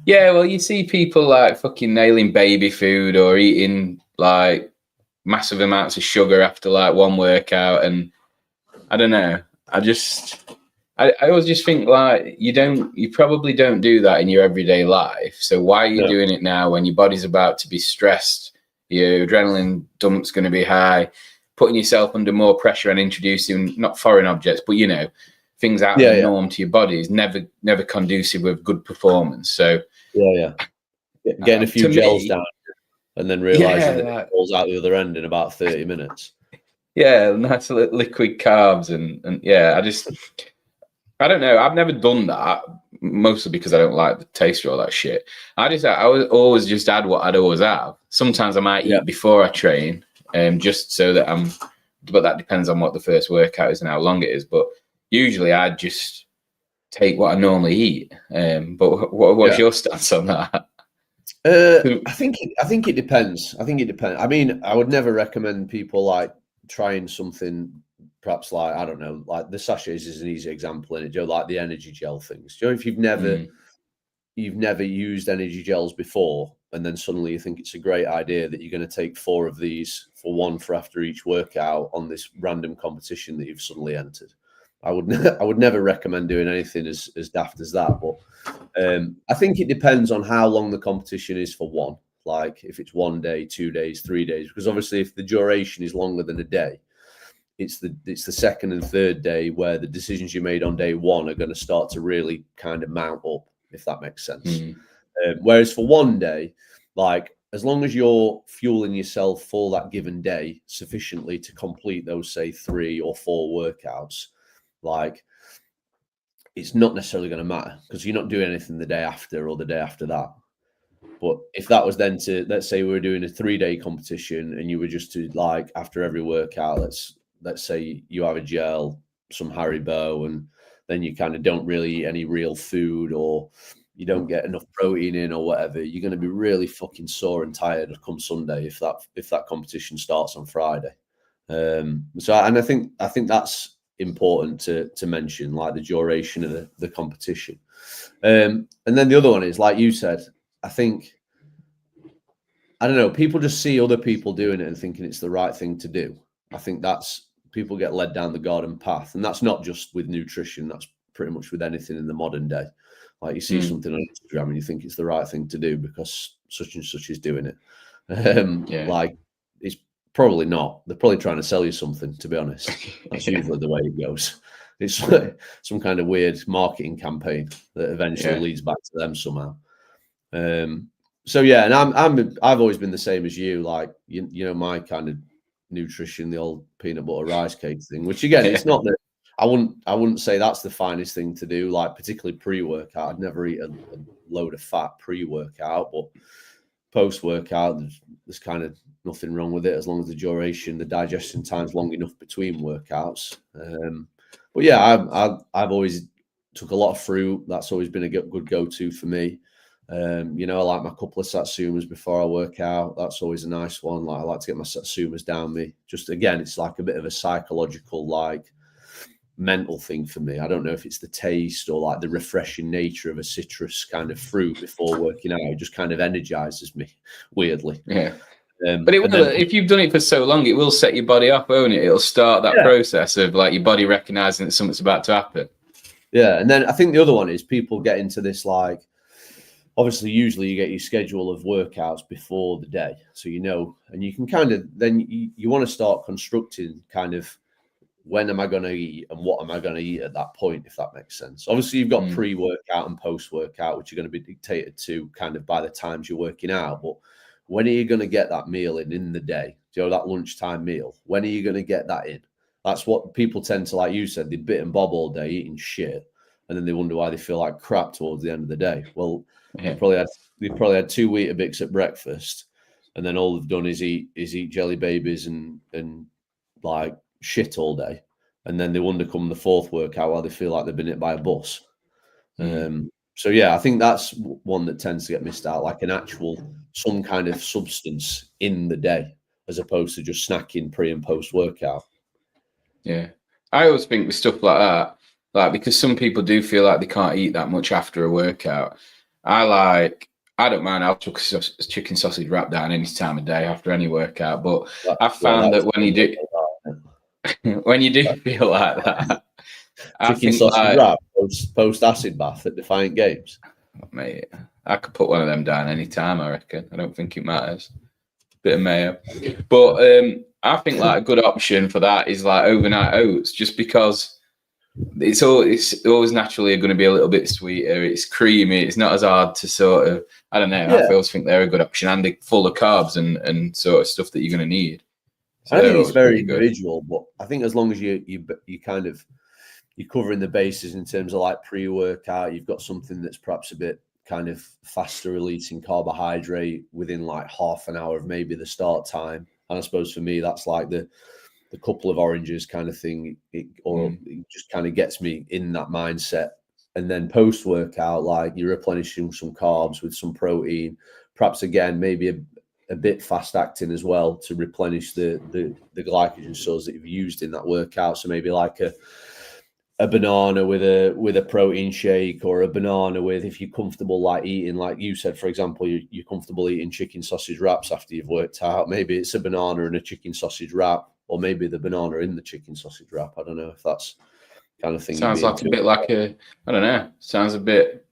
you see people like fucking nailing baby food or eating like massive amounts of sugar after like one workout, and I don't know. I always just think, like, you probably don't do that in your everyday life. So why are you doing it now when your body's about to be stressed? Your adrenaline dump's going to be high, putting yourself under more pressure and introducing not foreign objects, but things out of the norm to your body is never conducive with good performance. So getting a few gels down and then realizing that it falls out the other end in about 30 minutes. Nice liquid carbs and I don't know. I've never done that, mostly because I don't like the taste of all that shit. I would always just add what I'd always have. Sometimes I might eat before I train, just so that but that depends on what the first workout is and how long it is. But usually I'd just take what I normally eat. But what's your stance on that? I think it depends. I mean, I would never recommend people like trying something, perhaps like, I don't know, like the sachets is an easy example in it, like the energy gel things. If you've never used energy gels before, and then suddenly you think it's a great idea that you're going to take 4 of these for after each workout on this random competition that you've suddenly entered. I would never recommend doing anything as daft as that. But I think it depends on how long the competition is for one. Like if it's 1 day, 2 days, 3 days, because obviously if the duration is longer than a day, it's the second and third day where the decisions you made on day 1 are going to start to really kind of mount up, if that makes sense. Whereas for 1 day, like as long as you're fueling yourself for that given day sufficiently to complete those, say, 3 or 4 workouts, like it's not necessarily going to matter because you're not doing anything the day after or the day after that. But if that was then to, let's say we were doing a 3-day competition and you were just to, like, after every workout, let's say you have a gel, some Haribo, and then you kind of don't really eat any real food or you don't get enough protein in or whatever, you're going to be really fucking sore and tired come Sunday if that competition starts on Friday. I think that's important to mention, like the duration of the competition. And then the other one is, like you said, I think, I don't know, people just see other people doing it and thinking it's the right thing to do. I think that's, people get led down the garden path, and that's not just with nutrition, that's pretty much with anything in the modern day. Like you see something on Instagram and you think it's the right thing to do because such and such is doing it. Like, it's probably not. They're probably trying to sell you something, to be honest. That's usually the way it goes. It's like some kind of weird marketing campaign that eventually leads back to them somehow. So yeah, and I've always been the same as you. Like, you know, my kind of nutrition, the old peanut butter rice cake thing, which again, it's not that I wouldn't say that's the finest thing to do, like particularly pre-workout. I'd never eat a load of fat pre-workout, but post-workout, there's kind of nothing wrong with it as long as the duration, the digestion time's long enough between workouts. But yeah, I've always took a lot of fruit. That's always been a good go-to for me. You know, I like my couple of satsumas before I work out. That's always a nice one. Like, I like to get my satsumas down me. Just again, it's like a bit of a psychological, like mental thing for me. I don't know if it's the taste or like the refreshing nature of a citrus kind of fruit before working out. It just kind of energizes me weirdly. Yeah. But it will, if you've done it for so long, it will set your body up, won't it? It'll start that process of like your body recognizing that something's about to happen. Yeah. And then I think the other one is people get into this, like, obviously, usually you get your schedule of workouts before the day. So, you know, and you can kind of, then you want to start constructing kind of, when am I going to eat and what am I going to eat at that point, if that makes sense. Obviously, you've got pre-workout and post-workout, which are going to be dictated to kind of by the times you're working out. But when are you going to get that meal in the day? You know, that lunchtime meal? When are you going to get that in? That's what people tend to, like you said, they bit and bob all day eating shit. And then they wonder why they feel like crap towards the end of the day. Well, they probably had 2 Weetabix at breakfast, and then all they've done is eat jelly babies and like shit all day, and then they wonder come the fourth workout why they feel like they've been hit by a bus. So yeah, I think that's one that tends to get missed out, like an actual some kind of substance in the day, as opposed to just snacking pre and post workout. Yeah, I always think with stuff like that, like, because some people do feel like they can't eat that much after a workout. I don't mind. I'll chuck a chicken sausage wrap down any time of day after any workout. But I've found that when you do feel like that, chicken sausage wrap post acid bath at Defiant Games. Mate, I could put one of them down any time, I reckon. I don't think it matters. Bit of mayo. But I think like a good option for that is like overnight oats, just because it's always naturally going to be a little bit sweeter. It's creamy. It's not as hard to sort of, I don't know. I always think they're a good option, and they're full of carbs and sort of stuff that you're going to need. So I think it's very individual, but I think as long as you kind of, you're covering the bases in terms of like pre-workout, you've got something that's perhaps a bit kind of faster releasing carbohydrate within like half an hour of maybe the start time. And I suppose for me, that's like the couple of oranges kind of thing, it just kind of gets me in that mindset. And then post-workout, like you're replenishing some carbs with some protein, perhaps again, maybe a bit fast acting as well to replenish the glycogen stores that you've used in that workout. So maybe like a banana with a protein shake, or a banana with, if you're comfortable like eating, like you said, for example, you're comfortable eating chicken sausage wraps after you've worked out, maybe it's a banana and a chicken sausage wrap, or maybe the banana in the chicken sausage wrap. I don't know if that's kind of thing. Sounds like a bit like I don't know. Sounds a bit.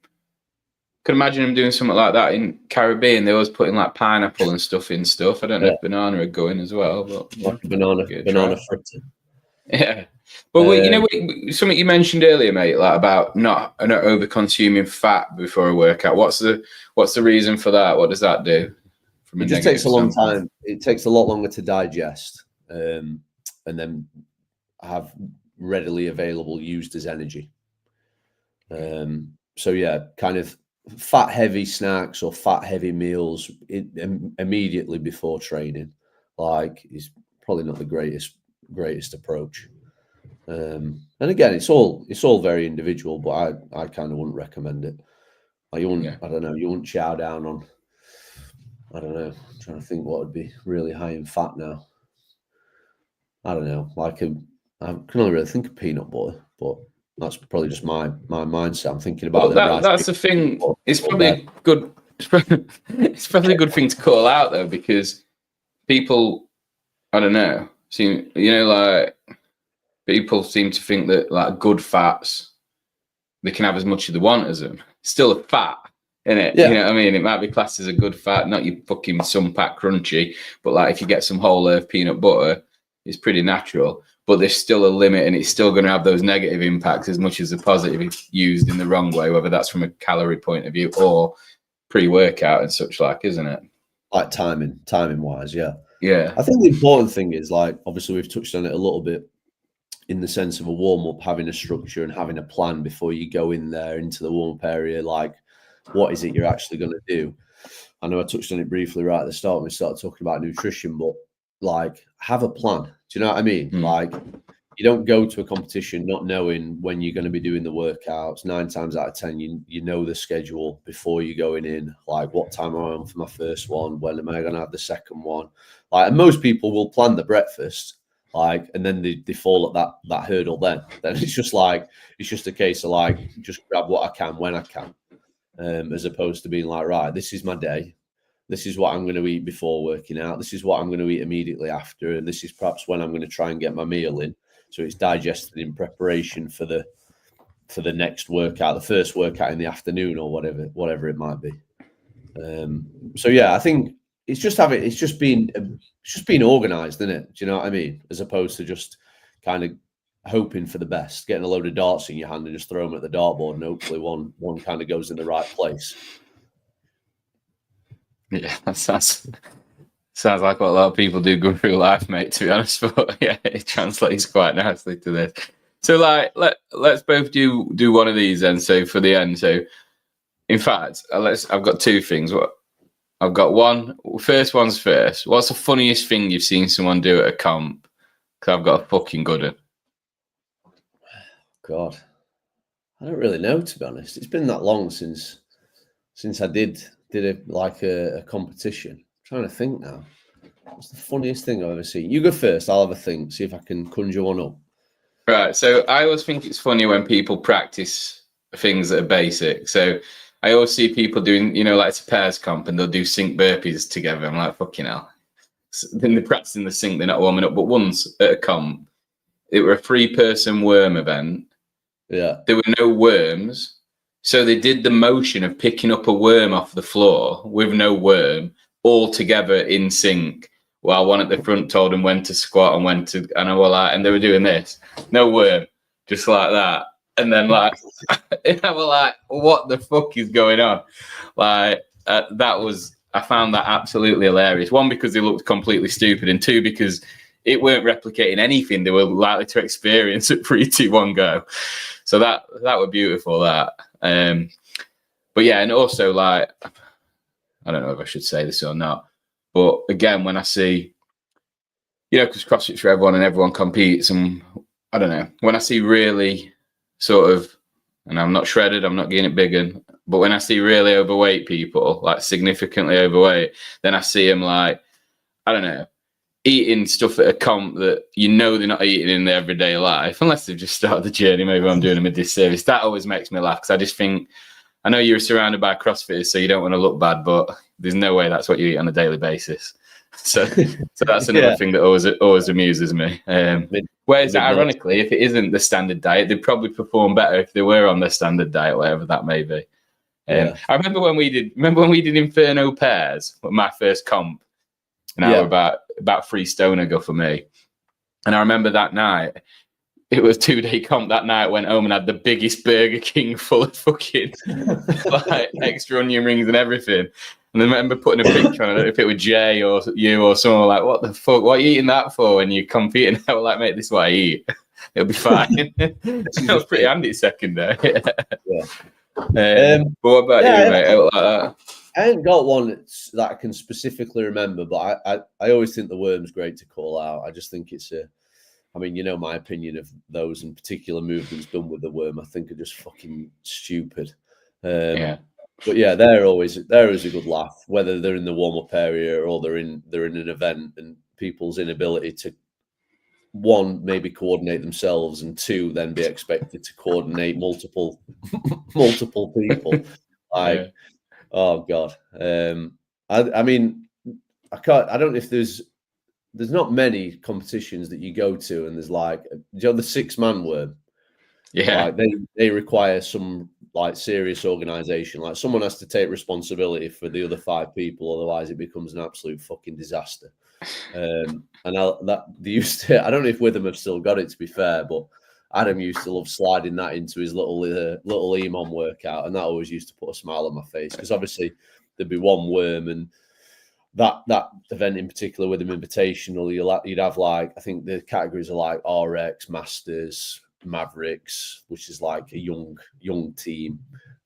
Could imagine them doing something like that in Caribbean. They always put in like pineapple and stuff in stuff. I don't know if banana would go in as well, but like a banana fritter. Yeah, but you know, something you mentioned earlier, mate, like about not over consuming fat before a workout. What's the reason for that? What does that do? It just takes a long time. It takes a lot longer to digest, and then have readily available used as energy. So yeah, kind of fat heavy snacks or fat heavy meals immediately before training, like, is probably not the greatest approach. And again, it's all very individual, but I kind of wouldn't recommend it. Like, you wouldn't, I don't know, you wouldn't chow down on, I don't know, I'm trying to think what would be really high in fat now. I don't know, like I can only really think of peanut butter, but that's probably just my mindset. I'm thinking about That's the thing. It's probably good. It's probably a good thing to call out though, because people, I don't know, like people seem to think that like good fats, they can have as much as they want as them. It's still a fat, isn't it? Yeah. You know what I mean? It might be classed as a good fat, not your fucking sun pack crunchy, but like if you get some whole earth peanut butter, it's pretty natural. But there's still a limit, and it's still going to have those negative impacts as much as the positive if used in the wrong way, whether that's from a calorie point of view or pre-workout and such like, isn't it? Like timing wise, yeah. Yeah. I think the important thing is, like, obviously we've touched on it a little bit in the sense of a warm-up, having a structure and having a plan before you go in there into the warm-up area. Like, what is it you're actually going to do? I know I touched on it briefly right at the start when we started talking about nutrition, but like, have a plan. Do you know what I mean? Like, you don't go to a competition not knowing when you're going to be doing the workouts. 9 times out of 10, you know the schedule before you're going in. Like, what time am I on for my first one? When am I going to have the second one? Like, and most people will plan the breakfast, like, and then they fall at that hurdle. Then it's just a case of like, just grab what I can when I can, as opposed to being like, right, this is my day. This is what I'm going to eat before working out. This is what I'm going to eat immediately after. And this is perhaps when I'm going to try and get my meal in. So it's digested in preparation for the next workout, the first workout in the afternoon or whatever it might be. So yeah, I think it's just being organized, isn't it? Do you know what I mean? As opposed to just kind of hoping for the best, getting a load of darts in your hand and just throw them at the dartboard, and hopefully one kind of goes in the right place. Yeah, that sounds like what a lot of people do go through life, mate, to be honest. But yeah, it translates quite nicely to this. So like let's both do one of these then. So for the end. So in fact, I've got two things. I've got one. First one's first. What's the funniest thing you've seen someone do at a comp? Because I've got a fucking good one. God, I don't really know, to be honest. It's been that long since I did a competition. I'm trying to think now. What's the funniest thing I've ever seen? You go first. I'll have a think. See if I can conjure one up. Right. So I always think it's funny when people practice things that are basic. So I always see people doing, like it's a pairs comp and they'll do sink burpees together. I'm like, fucking hell. Then they're practicing the sink, they're not warming up. But once at a comp, it were a 3-person worm event. Yeah. There were no worms. So they did the motion of picking up a worm off the floor with no worm all together in sync, while one at the front told them when to squat and when to, and they were doing this, no worm, just like that. And then like, and I was like, what the fuck is going on? Like, I found that absolutely hilarious. One, because they looked completely stupid, and two, because it weren't replicating anything they were likely to experience at 3, 2, 1 go. So that was beautiful, that. But yeah, and also like, I don't know if I should say this or not, but again, when I see, because CrossFit's for everyone and everyone competes, and I don't know, when I see really sort of, and I'm not shredded, I'm not getting it bigger, but when I see really overweight people, like significantly overweight, then I see them like, I don't know, eating stuff at a comp that they're not eating in their everyday life, unless they've just started the journey. Maybe I'm doing them a disservice. That always makes me laugh, because I just think, I know you're surrounded by CrossFitters, so you don't want to look bad, but there's no way that's what you eat on a daily basis. So that's another thing that always amuses me. Whereas ironically, if it isn't the standard diet, they'd probably perform better if they were on the standard diet, whatever that may be. I remember when we did Inferno pairs, my first comp, and I were about 3 stone ago for me. And I remember that night, it was 2-day comp. That night I went home and had the biggest Burger King full of fucking like extra onion rings and everything. And I remember putting a picture on, I don't know if it was Jay or you or someone, like, what the fuck, what are you eating that for when you're competing? I was like, mate, this is what I eat. It'll be fine. That was pretty handy second day. But what about you, mate? Like that? I ain't got one that I can specifically remember, but I always think the worm's great to call out. I just think it's my opinion of those in particular movements done with the worm, I think are just fucking stupid. But yeah, there is a good laugh, whether they're in the warm-up area or they're in an event, and people's inability one, maybe coordinate themselves, and two, then be expected to coordinate multiple people. Like, oh God. I mean, I don't know if there's not many competitions that you go to and there's like, the 6-man worm. Yeah. Like they require some like serious organization. Like someone has to take responsibility for the other 5 people, otherwise it becomes an absolute fucking disaster. And I don't know if Witham have still got it, to be fair, but Adam used to love sliding that into his little EMOM workout, and that always used to put a smile on my face, because obviously there'd be one worm, and that event in particular, with an invitational, you'd have like, I think the categories are like RX, Masters, Mavericks, which is like a young team,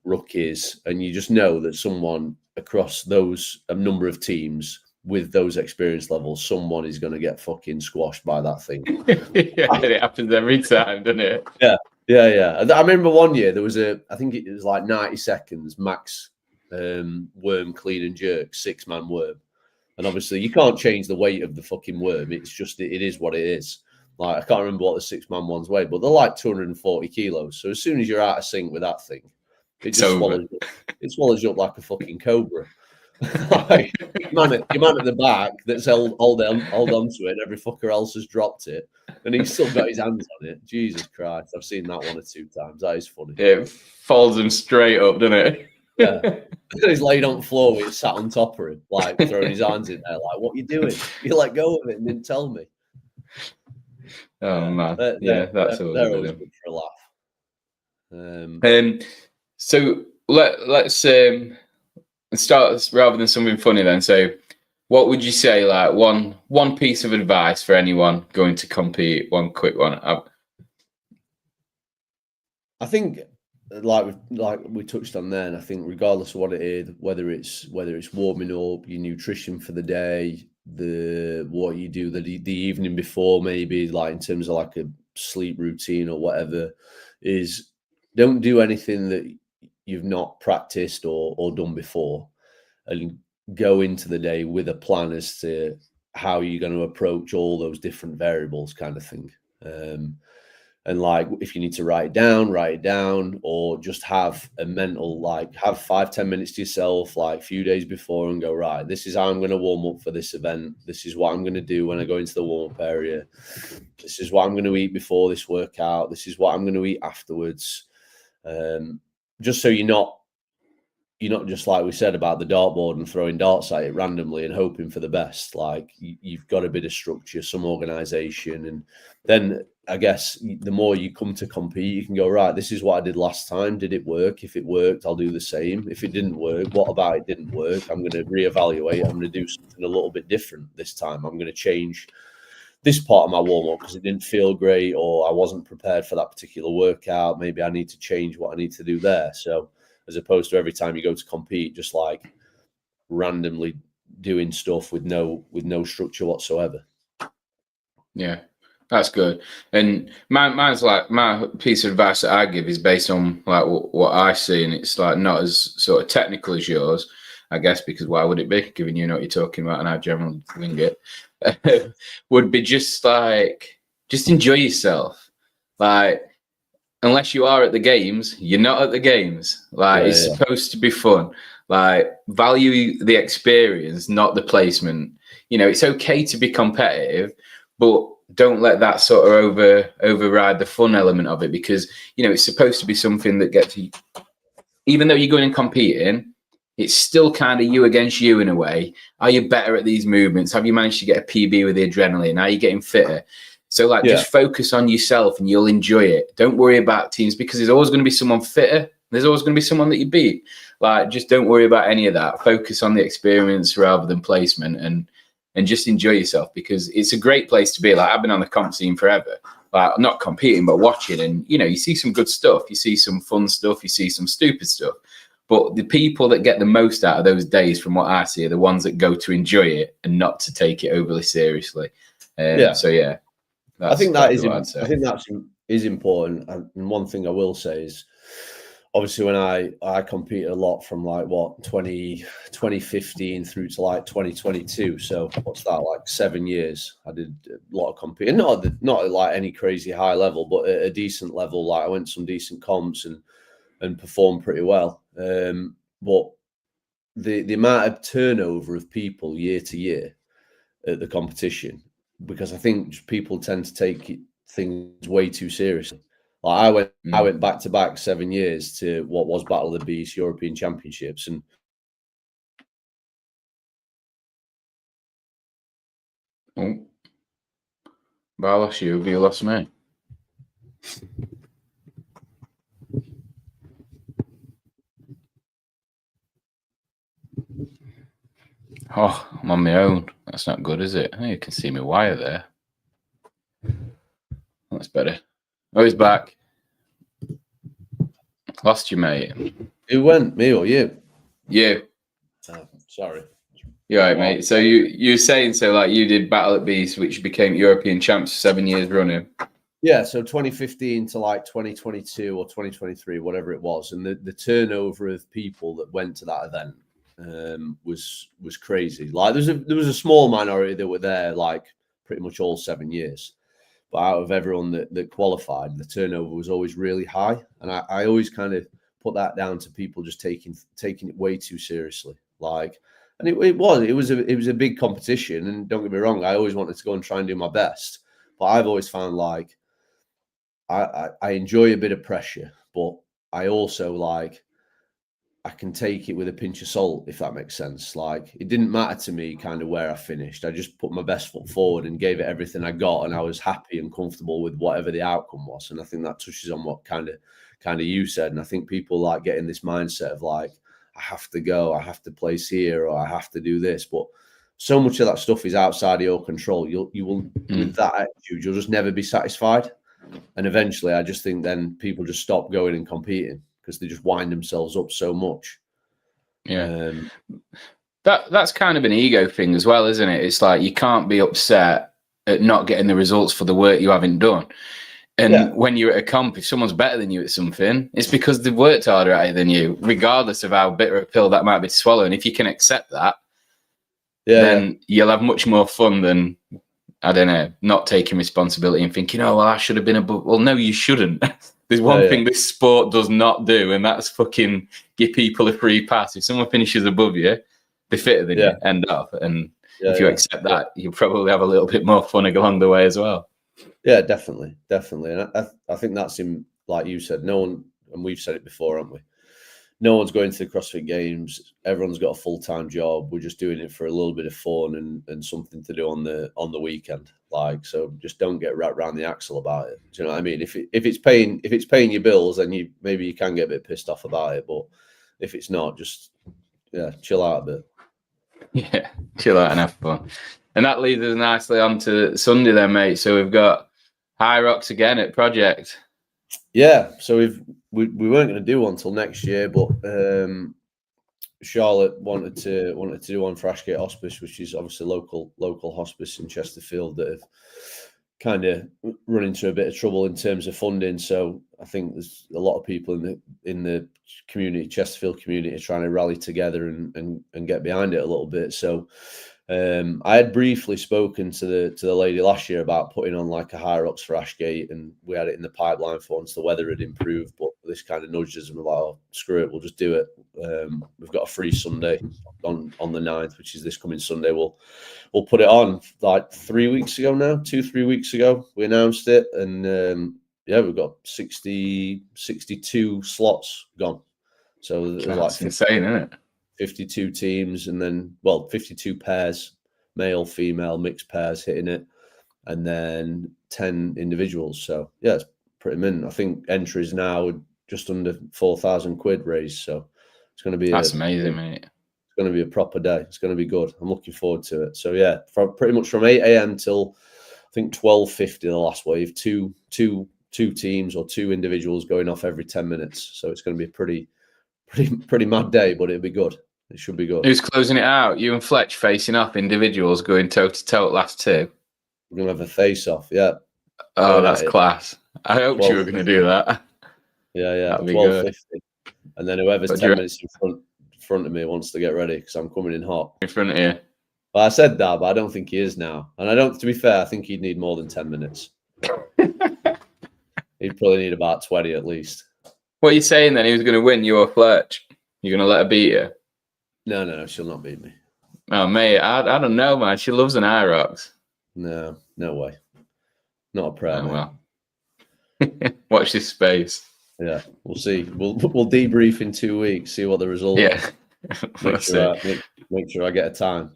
rookies, and you just know that someone across those a number of teams with those experience levels, someone is going to get fucking squashed by that thing. Yeah, it happens every time, doesn't it? Yeah. I remember one year there was I think it was like 90 seconds max worm clean and jerk, 6-man worm. And obviously you can't change the weight of the fucking worm. It's just, it is what it is. Like, I can't remember what the 6-man ones weigh, but they're like 240 kilos. So as soon as you're out of sync with that thing, it just swallows you up like a fucking cobra. Like, your man at the back that's held on to it, and every fucker else has dropped it, and he's still got his hands on it. Jesus Christ, I've seen that 1 or 2 times. That is funny. It folds him straight up, doesn't it? Yeah. He's laid on the floor with it sat on top of him, like throwing his hands in there, like, what are you doing? You let go of it and didn't tell me. Oh man, that's always good for a laugh. So let's start rather than something funny then. So what would you say, like one piece of advice for anyone going to compete? One quick one. I think like we touched on there, and I think regardless of what it is, whether it's warming up, your nutrition for the day, what you do the evening before, maybe like in terms of like a sleep routine or whatever, is don't do anything that you've not practiced or done before, and go into the day with a plan as to how you're going to approach all those different variables, kind of thing. And like, if you need to write it down, or just have a mental, like, have 5-10 minutes to yourself, like a few days before, and go, right, this is how I'm going to warm up for this event. This is what I'm going to do when I go into the warm-up area. This is what I'm going to eat before this workout. This is what I'm going to eat afterwards. Just so you're not just, like we said about the dartboard, and throwing darts at it randomly and hoping for the best. Like, you've got a bit of structure, some organization, and then I guess the more you come to compete, you can go, right, this is what I did last time. Did it work? If it worked, I'll do the same. If it didn't work, what about it didn't work? I'm going to reevaluate. I'm going to do something a little bit different this time. I'm going to change this part of my warm-up because it didn't feel great, or I wasn't prepared for that particular workout. Maybe I need to change what I need to do there. So as opposed to every time you go to compete, just like randomly doing stuff with no structure whatsoever. Yeah, that's good. And mine's like, my piece of advice that I give is based on like what I see, and it's like not as sort of technical as yours, I guess, because why would it be, given you know what you're talking about and I generally wing it? Would be just enjoy yourself. Like, unless you are at the games, you're not at the games. Like, it's supposed to be fun. Like, value the experience, not the placement. You know, it's okay to be competitive, but don't let that sort of override the fun element of it, because, you know, it's supposed to be something that gets you. Even though you're going and competing, it's still kind of you against you in a way. Are you better at these movements? Have you managed to get a PB with the adrenaline? Are you getting fitter? So, like, just focus on yourself and you'll enjoy it. Don't worry about teams, because there's always going to be someone fitter. There's always going to be someone that you beat. Like, just don't worry about any of that. Focus on the experience rather than placement, and just enjoy yourself, because it's a great place to be. Like, I've been on the comp scene forever, like, not competing, but watching. And, you know, you see some good stuff. You see some fun stuff. You see some stupid stuff. But the people that get the most out of those days, from what I see, are the ones that go to enjoy it and not to take it overly seriously. So, yeah. I think that is important. And one thing I will say is, obviously when I competed a lot from like 2015 through to like 2022. So what's that, like 7 years? I did a lot of competing, not at like any crazy high level, but at a decent level. Like I went to some decent comps and performed pretty well. But the amount of turnover of people year to year at the competition, because I think people tend to take things way too seriously. Like I went back to back 7 years to what was Battle of the Beast European Championships, and Oh, but I lost you. Have you lost me? Oh, I'm on my own. That's not good, is it? Oh, you can see my wire there. That's better. Oh, he's back. Lost you, mate. who went, me or you? You. Sorry. You're right, mate. So you were saying, so like you did Battle at Beast, which became European champs 7 years running. Yeah, so 2015 to like 2022 or 2023, whatever it was, and the turnover of people that went to that event was crazy. Like there was a small minority that were there like pretty much all 7 years, but out of everyone that qualified, the turnover was always really high, and I always kind of put that down to people just taking it way too seriously. Like, and it was a big competition, and don't get me wrong, I always wanted to go and try and do my best, but I've always found like I enjoy a bit of pressure, but I also like I can take it with a pinch of salt, if that makes sense. Like it didn't matter to me kind of where I finished. I just put my best foot forward and gave it everything I got, and I was happy and comfortable with whatever the outcome was. And I think that touches on what kind of you said. And I think people like get in this mindset of like, I have to go, I have to place here, or I have to do this. But so much of that stuff is outside of your control. You will with that attitude, you'll just never be satisfied. And eventually, I just think then people just stop going and competing because they just wind themselves up so much. Yeah. That's kind of an ego thing as well, isn't it? It's like you can't be upset at not getting the results for the work you haven't done. And when you're at a comp, if someone's better than you at something, it's because they've worked harder at it than you, regardless of how bitter a pill that might be to swallow. And if you can accept that, then you'll have much more fun than, I don't know, not taking responsibility and thinking, oh, well, I should have been above. Well, no, you shouldn't. There's one thing this sport does not do, and that's fucking give people a free pass. If someone finishes above you, they're fitter than you, end up. And if you accept that, you'll probably have a little bit more fun along the way as well. Yeah, definitely. And I think that's like you said, no one, and we've said it before, haven't we? No one's going to the CrossFit Games. Everyone's got a full-time job. We're just doing it for a little bit of fun and something to do on the weekend. Like, so just don't get wrapped around the axle about it. Do you know what I mean? If it's paying your bills, then maybe you can get a bit pissed off about it. But if it's not, just chill out a bit. Yeah, chill out and have fun. And that leads us nicely on to Sunday then, mate. So we've got High Rocks again at Project. Yeah, so we weren't going to do one until next year, but Charlotte wanted to do one for Ashgate Hospice, which is obviously local hospice in Chesterfield that have kind of run into a bit of trouble in terms of funding. So I think there's a lot of people in the community, Chesterfield community, trying to rally together and get behind it a little bit. So I had briefly spoken to the lady last year about putting on like a High Rocks for Ashgate, and we had it in the pipeline for once the weather had improved. But this kind of nudged us, and we're like, oh, screw it, we'll just do it. We've got a free Sunday on the 9th, which is this coming Sunday. We'll put it on like 3 weeks ago now, 2-3 weeks ago. We announced it, and we've got 62 slots gone. So that's like insane, isn't it? 52 teams, and then 52 pairs, male, female, mixed pairs hitting it, and then 10 individuals. So yeah, it's pretty mint. I think entries now are just under £4,000 raised. So it's going to be amazing, mate. It's going to be a proper day. It's going to be good. I'm looking forward to it. So yeah, pretty much from 8 a.m. till I think 12:50 the last wave. Two teams or two individuals going off every 10 minutes. So it's going to be a pretty mad day, but it'll be good. It should be good. Who's closing it out? You and Fletch facing off, individuals going toe to toe at last two. We're gonna have a face off, yeah. Oh, that's class. I hoped you were going to do that. Yeah. That'd be good. And then whoever's But 10 minutes in front of me wants to get ready because I'm coming in hot. In front of you. But I said that, but I don't think he is now. And I don't, to be fair, I think he'd need more than 10 minutes. He'd probably need about 20 at least. What are you saying then? He was going to win you or Fletch? You're going to let her beat you? No, she'll not beat me. Oh, mate, I don't know, man. She loves an Irox. No way. Not a prayer, mate. Well. Watch this space. Yeah, we'll see. We'll debrief in 2 weeks, see what the result is. Make sure I get a time.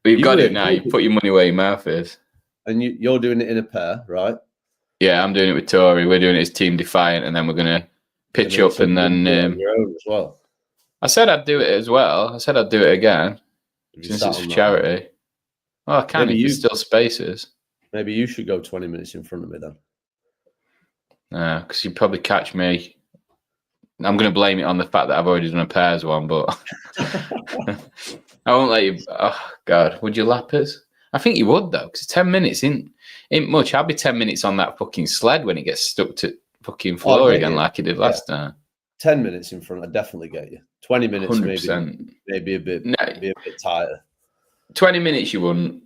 But you've got it now. You put your money where your mouth is. And you're doing it in a pair, right? Yeah, I'm doing it with Tori. We're doing it as Team Defiant, and then we're going to pitch up and then... your own as well. I said I'd do it as well. I said I'd do it again. Since it's for charity. Oh, I can if there's still spaces. Maybe you should go 20 minutes in front of me then. Because you'd probably catch me. I'm going to blame it on the fact that I've already done a pairs one, but I won't let you. Oh, God. Would you lap us? I think you would, though, because 10 minutes ain't much. I'll be 10 minutes on that fucking sled when it gets stuck to fucking floor again like it did last time. 10 minutes in front, I'd definitely get you. 20 minutes, 100%. maybe a bit tighter. 20 minutes, you wouldn't.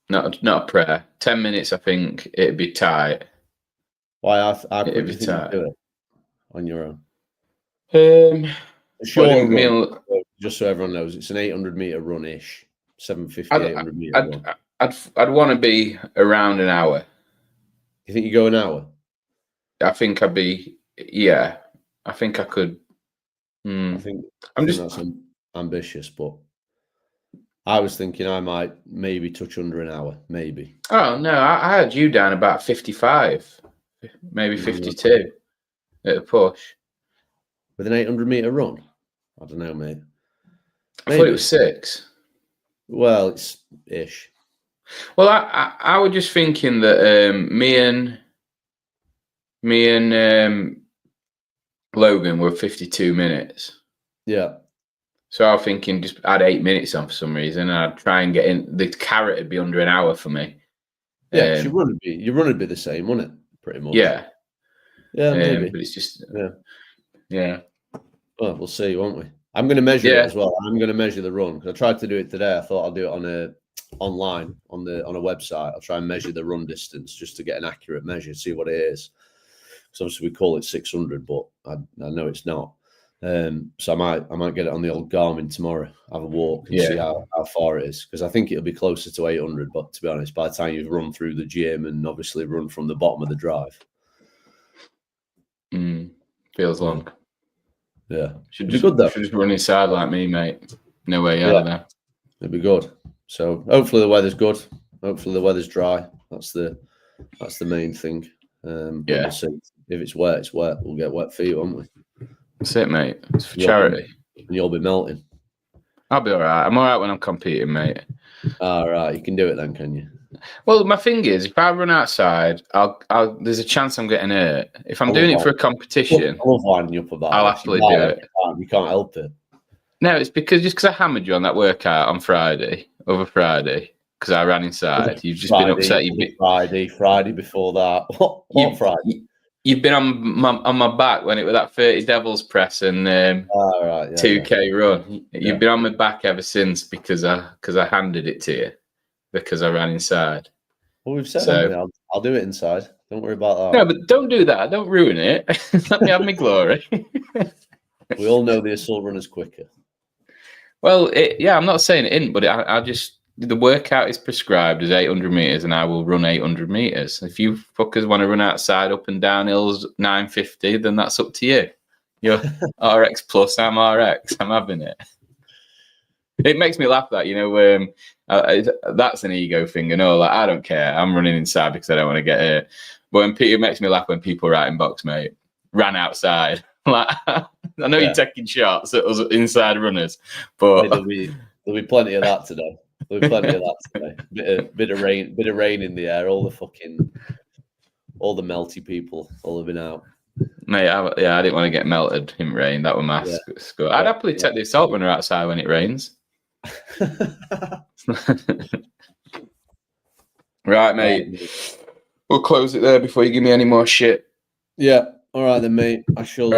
Not a prayer. 10 minutes, I think it'd be tight. Why? How quick do you think you do it on your own? Just so everyone knows, it's an 800-meter run-ish, 750, 800-meter run. I'd want to be around an hour. You think you go an hour? I think I'd be. Yeah, I think I could. I think that's ambitious, but I was thinking I might maybe touch under an hour, maybe. Oh no, I had you down about 55, maybe 52 at a push. With an 800-meter run? I don't know, mate. I thought it was 6. Well, it's ish. Well, I was just thinking that me and Logan were 52 minutes. Yeah. So I was thinking just add 8 minutes on for some reason, and I'd try and get in. The carrot would be under an hour for me. Yeah, your run would be the same, wouldn't it? Pretty much. Yeah. Yeah, maybe. But it's just yeah. Well, we'll see, won't we? I'm going to measure it as well. I'm going to measure the run because I tried to do it today. I thought I'll do it online on a website. I'll try and measure the run distance just to get an accurate measure, see what it is. Because obviously we call it 600, but I know it's not. So I might get it on the old Garmin tomorrow. Have a walk and see how far it is, because I think it'll be closer to 800. But to be honest, by the time you've run through the gym and obviously run from the bottom of the drive, feels long. Yeah, should be good though. Should just run inside like me, mate. No way out of there. It'll be good. So hopefully the weather's good. Hopefully the weather's dry. That's the main thing. We'll see. If it's wet, it's wet. We'll get wet feet, won't we? That's it, mate. It's for charity. And you'll be melting. I'll be all right. I'm all right when I'm competing, mate. All right. You can do it then, can you? Well, my thing is, if I run outside, there's a chance I'm getting hurt. If I'm doing it for a competition, I love winding you up about I'll happily do it. You can't help it. No, it's because I hammered you on that workout on Friday, because I ran inside. You've just been upset. Friday before that. What Friday? You've been on my back when it was that 30 Devils press and 2K run. You've been on my back ever since because I handed it to you because I ran inside. Well, we've said I'll do it inside. Don't worry about that. No, but don't do that. Don't ruin it. Let me have my glory. We all know the assault runner's quicker. Well, I'm not saying it isn't, but I just. The workout is prescribed as 800 meters, and I will run 800 meters. If you fuckers want to run outside up and down hills 950, then that's up to you. You're RX plus, I'm RX. I'm having it. It makes me laugh that that's an ego thing and all. Like, I don't care. I'm running inside because I don't want to get hurt. But it makes me laugh when people write in box, mate, ran outside. Like, I know you're taking shots at us inside runners, but there'll be plenty of that today. There'll be plenty of that today. Bit of rain in the air. All the melty people all have been out. Mate, I didn't want to get melted in rain. That was my score. I'd happily take the assault runner outside when it rains. Right, mate. We'll close it there before you give me any more shit. Yeah. All right then, mate. I shall.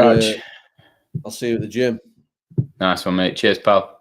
I'll see you at the gym. Nice one, mate. Cheers, pal.